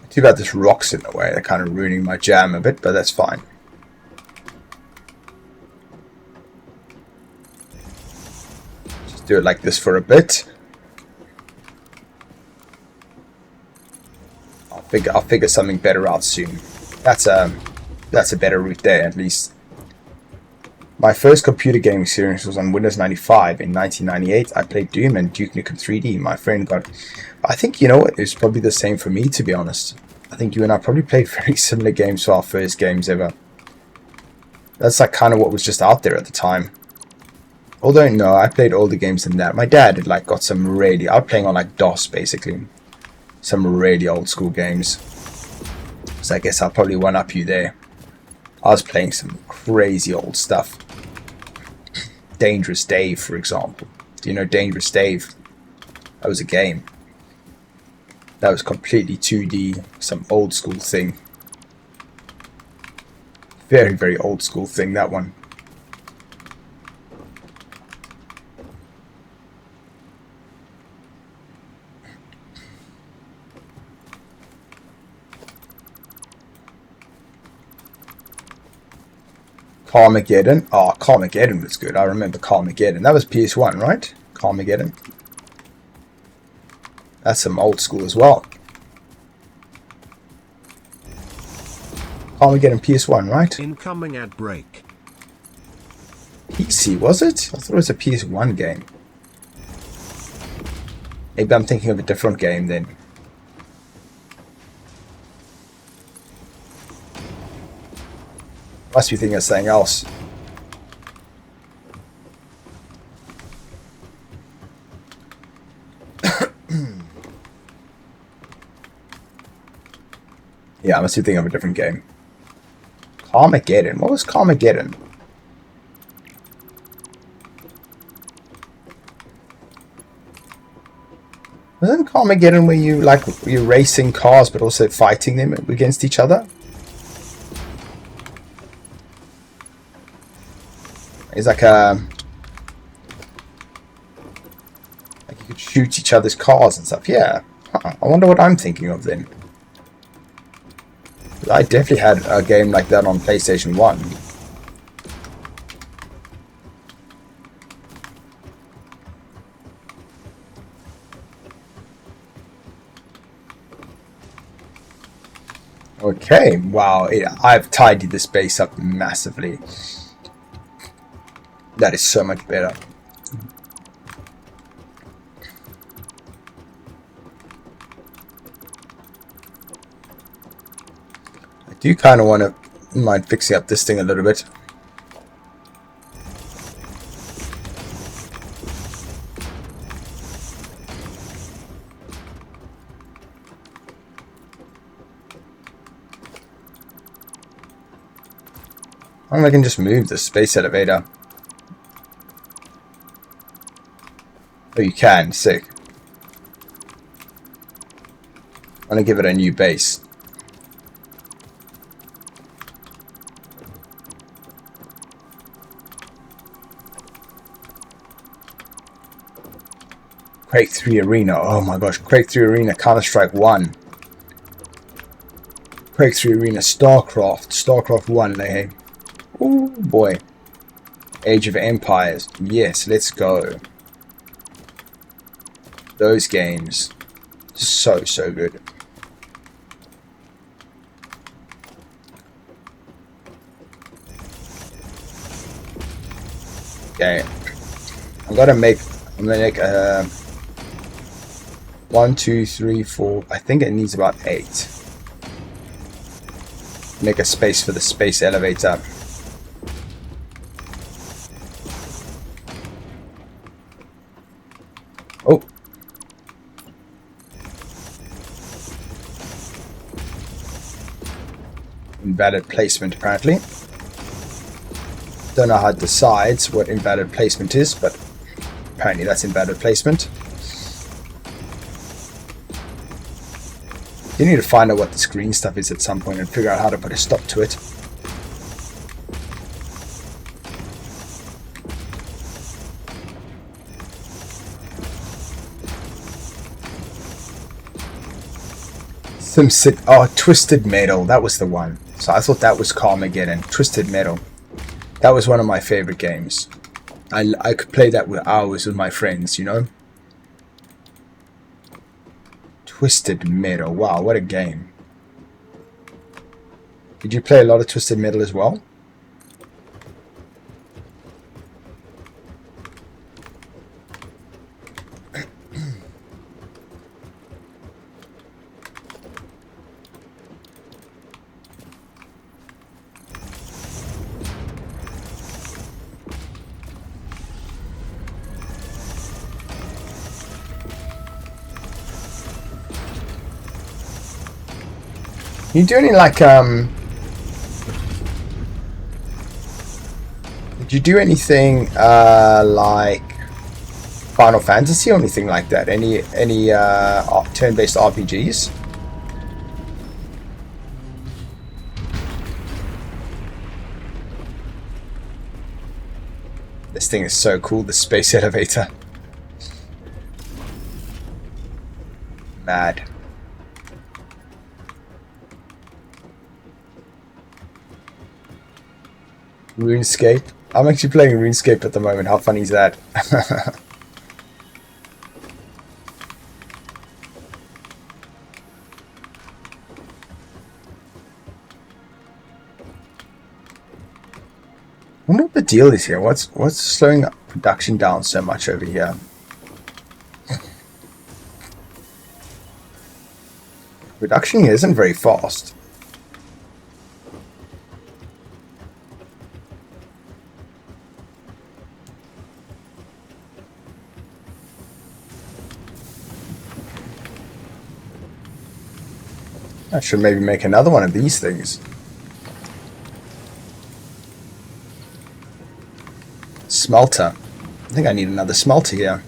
Too bad this rock's in the way. They're kind of ruining my jam a bit, but that's fine. Just do it like this for a bit. I'll figure something better out soon. That's a better route there, at least. My first computer gaming experience was on Windows 95 in 1998. I played Doom and Duke Nukem 3D. My friend got... I think, you know what, it's probably the same for me, to be honest. I think you and I probably played very similar games for our first games ever. That's like kind of what was just out there at the time. Although, no, I played older games than that. My dad had like got some really... I was playing on like DOS, basically. Some really old school games. So I guess I'll probably one-up you there. I was playing some crazy old stuff. Dangerous Dave, for example. Do you know Dangerous Dave? That was a game. That was completely 2D, some old school thing. Very, very old school thing, that one. Carmageddon. Oh, Carmageddon was good. I remember Carmageddon. That was PS1, right? Carmageddon. That's some old school as well. Carmageddon PS1, right? Incoming ad break. PC, was it? I thought it was a PS1 game. Maybe I'm thinking of a different game then. Must be thinking of something else. Yeah, I must be thinking of a different game. Carmageddon. What was Carmageddon? Wasn't Carmageddon where you're racing cars but also fighting them against each other? It's like you could shoot each other's cars and stuff. Yeah. Huh. I wonder what I'm thinking of then. I definitely had a game like that on PlayStation 1. Okay, wow, I've tidied this base up massively. That is so much better. I do kind of want to mind fixing up this thing a little bit. I can just move the space elevator. Oh, you can. Sick. I'm gonna give it a new base. Quake 3 Arena. Oh my gosh. Quake 3 Arena. Counter-Strike 1. Quake 3 Arena. StarCraft. StarCraft 1. Hey. Oh boy. Age of Empires. Yes, let's go. Those games. So good. Okay. I'm gonna make a 1, 2, 3, 4. I think it needs about 8. Make a space for the space elevator. Oh. Invalid placement, apparently. Don't know how it decides what invalid placement is, but apparently that's invalid placement. You need to find out what this green stuff is at some point and figure out how to put a stop to it. Oh, Twisted Metal, that was the one. So I thought that was Carmageddon. Twisted Metal. That was one of my favorite games. I could play that with hours with my friends, you know? Twisted Metal. Wow, what a game. Did you play a lot of Twisted Metal as well? You do any like did you do anything like Final Fantasy or anything like that? Any turn-based RPGs? This thing is so cool, the space elevator. Mad. RuneScape. I'm actually playing RuneScape at the moment. How funny is that? I wonder what the deal is here. What's slowing production down so much over here? Production here isn't very fast. I should maybe make another one of these things. Smelter. I think I need another smelter here.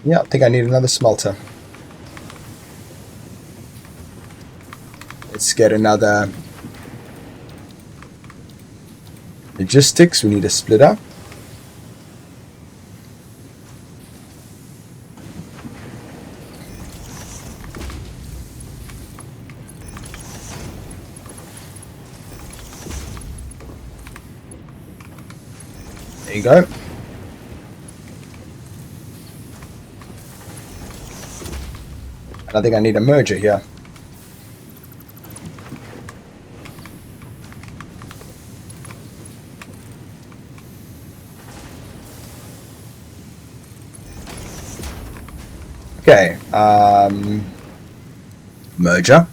Yeah, I think I need another smelter. Let's get another logistics. We need a splitter. There you go. And I think I need a merger here. Okay, merger.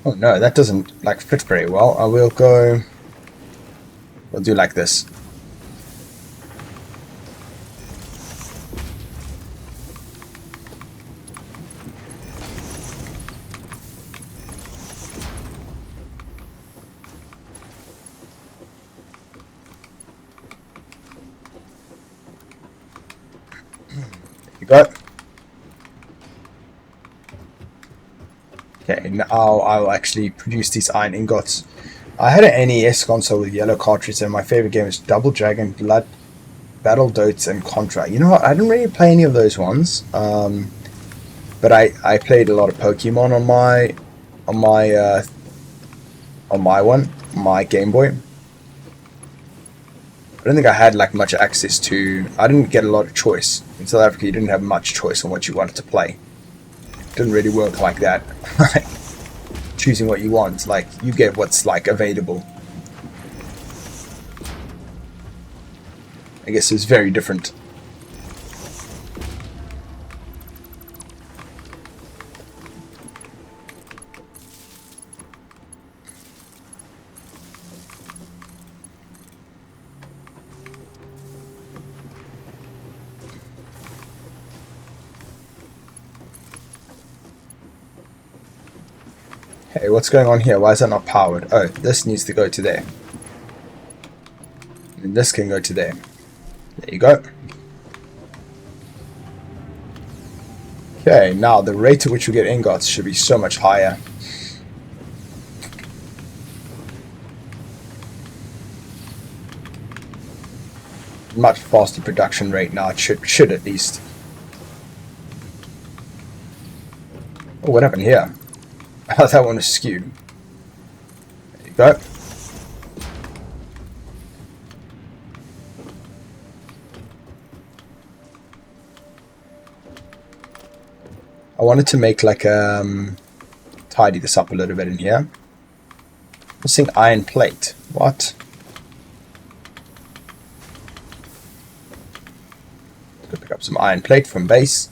Oh no, that doesn't fit very well. I will go. We'll do like this. You got. Okay, now I'll actually produce these iron ingots. I had an NES console with yellow cartridge, and my favorite game is Double Dragon, Blood, Battle Dotes, and Contra. You know what? I didn't really play any of those ones, but I played a lot of Pokemon on my Game Boy. I don't think I had much access to. I didn't get a lot of choice in South Africa. You didn't have much choice on what you wanted to play. It didn't really work like that. Choosing what you want, you get what's available. I guess it's very different. Hey, what's going on here? Why is that not powered? Oh, this needs to go to there. And this can go to there. There you go. Okay, now the rate at which we get ingots should be so much higher. Much faster production rate now. It should at least. Oh, what happened here? Oh, that one is skewed. There you go. I wanted to make tidy this up a little bit in here. Missing iron plate. What? Let's go pick up some iron plate from base.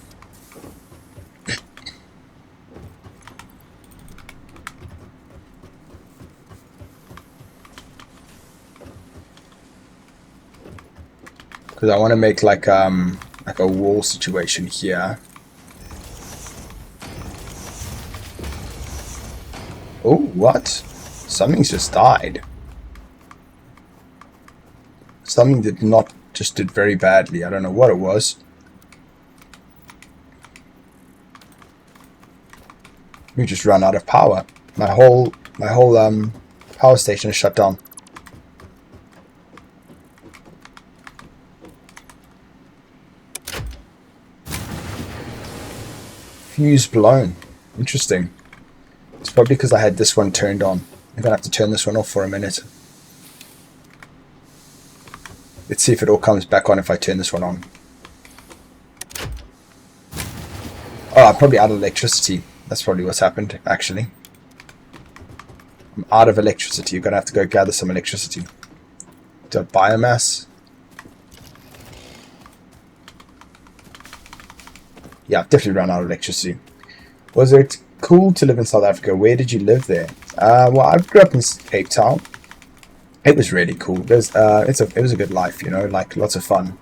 Because I want to make a wall situation here. Oh, what? Something's just died. Something did very badly. I don't know what it was. We just run out of power. My whole power station is shut down. Fuse blown. Interesting. It's probably because I had this one turned on. I'm gonna have to turn this one off for a minute. Let's see if it all comes back on if I turn this one on. Oh, I'm probably out of electricity. That's probably what's happened, actually. I'm out of electricity. You're going to have to go gather some electricity. Do I have biomass? Yeah, I've definitely run out of electricity. Was it cool to live in South Africa? Where did you live there? Well, I grew up in Cape Town. It was really cool. It was a good life, you know, like lots of fun.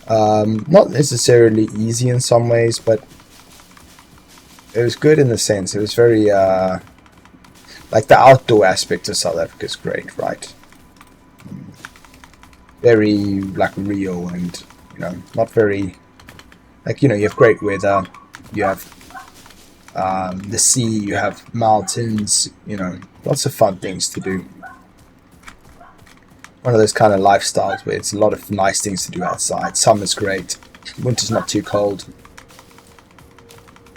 Not necessarily easy in some ways, but it was good in the sense. It was very, like the outdoor aspect of South Africa is great, right? Very, like, real and, you know, not very, like, you know, you have great weather, you have the sea, you have mountains, you know, lots of fun things to do. One of those kind of lifestyles where it's a lot of nice things to do outside. Summer's great, winter's not too cold.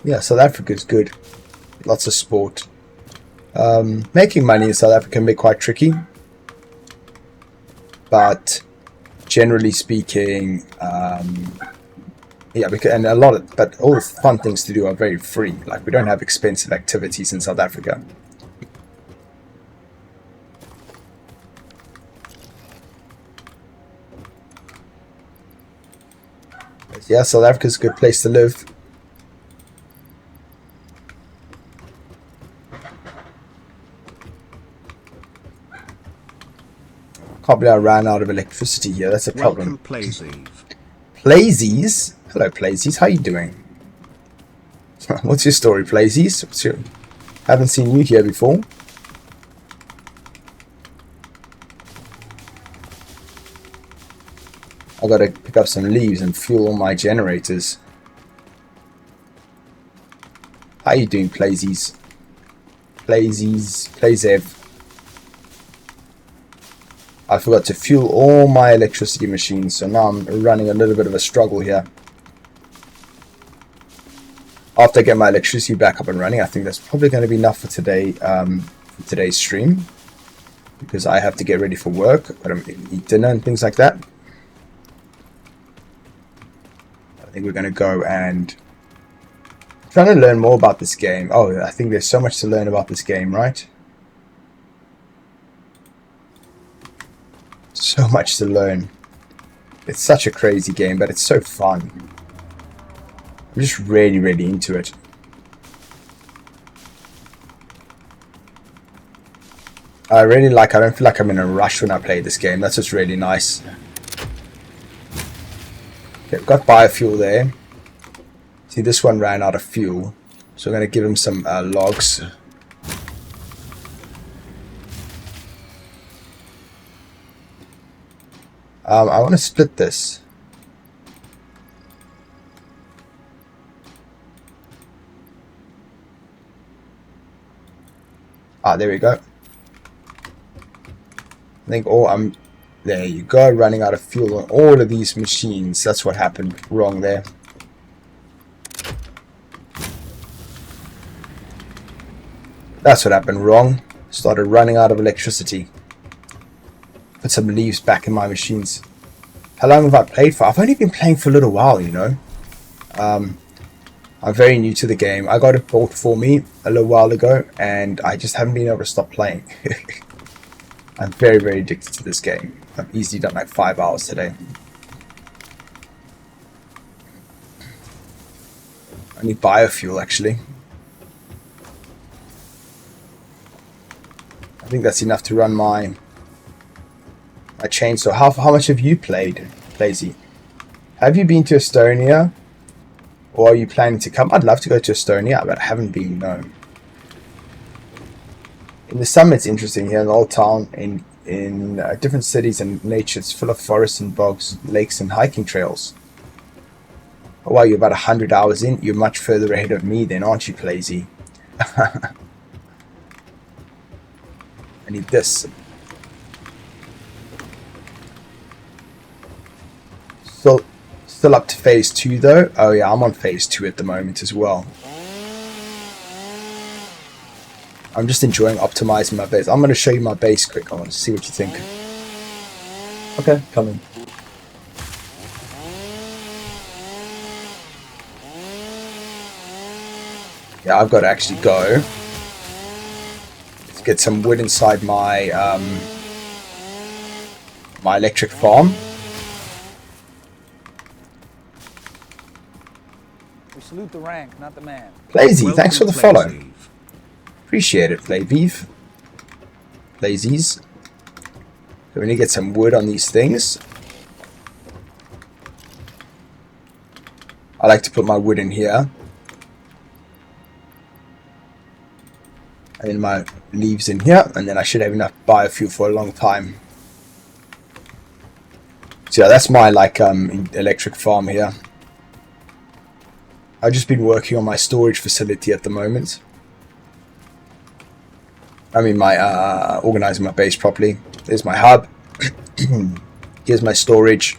Yeah, South Africa's good. Lots of sport. Making money in South Africa can be quite tricky, but generally speaking, yeah, and but all the fun things to do are very free. Like, we don't have expensive activities in South Africa. But yeah, South Africa's a good place to live. Can't believe I ran out of electricity here. That's a problem. Plazies? Hello, Plazies. How you doing? What's your story, Plazies? Haven't seen you here before. I gotta pick up some leaves and fuel all my generators. How you doing, Plazies? Plazev. I forgot to fuel all my electricity machines, so now I'm running a little bit of a struggle here. After I get my electricity back up and running, I think that's probably going to be enough for today, for today's stream, because I have to get ready for work, eat dinner and things like that. I think we're going to go and trying to learn more about this game. Oh, I think there's so much to learn about this game, right? So much to learn. It's such a crazy game, but it's so fun. I'm just really, really into it. I don't feel like I'm in a rush when I play this game. That's just really nice. Okay, we've got biofuel there. See, this one ran out of fuel, so I'm going to give him some logs. I want to split this. There we go. I think there you go, running out of fuel on all of these machines. That's what happened wrong there. That's what happened wrong. Started running out of electricity. Put some leaves back in my machines. How long have I played for? I've only been playing for a little while, you know. I'm very new to the game. I got it bought for me a little while ago, and I just haven't been able to stop playing. I'm very, very addicted to this game. I've easily done like 5 hours today. I need biofuel, actually. I think that's enough to run my chainsaw. How much have you played, Lazy? Have you been to Estonia? Or are you planning to come? I'd love to go to Estonia, but I haven't been, no. In the summer, it's interesting here in the old town, in different cities and nature. It's full of forests and bogs, lakes and hiking trails. Oh, wow, you're about 100 hours in. You're much further ahead of me then, aren't you, Plazy? I need this. Still up to phase 2 though. Oh yeah, I'm on phase 2 at the moment as well. I'm just enjoying optimizing my base. I'm going to show you my base quick. I want to see what you think. Okay, come in. Yeah, I've got to actually go. Let's get some wood inside my my electric farm. We salute the rank, not the man. Blazy, thanks for the follow. Appreciate it, Flaviv. Blazies. So we need to get some wood on these things. I like to put my wood in here. And then my leaves in here. And then I should have enough biofuel for a long time. So yeah, that's my electric farm here. I've just been working on my storage facility at the moment. I mean, organizing my base properly. There's my hub. Here's my storage.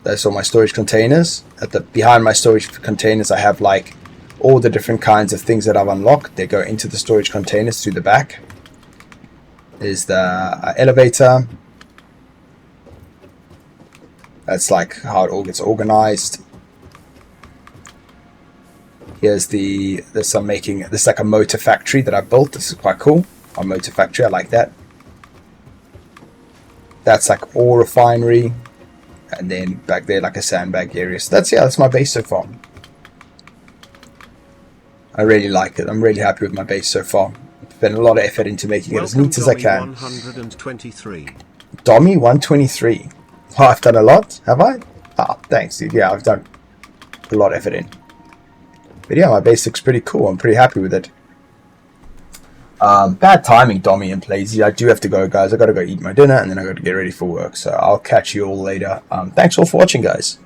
That's all my storage containers. Behind my storage containers, I have like all the different kinds of things that I've unlocked. They go into the storage containers through the back. There's the elevator. That's like how it all gets organized. Here's this is like a motor factory that I built. This is quite cool. A motor factory, I like that. That's like ore refinery. And then back there like a sandbag area. So that's my base so far. I really like it. I'm really happy with my base so far. I've spent a lot of effort into making it as neat as I can. 123. Dommy 123. Oh, I've done a lot, have I? Ah, thanks, dude. Yeah, I've done a lot of effort in. But yeah, my base looks pretty cool. I'm pretty happy with it. Bad timing, Dommy and Plazy. I do have to go, guys. I got to go eat my dinner, and then I got to get ready for work. So I'll catch you all later. Thanks all for watching, guys.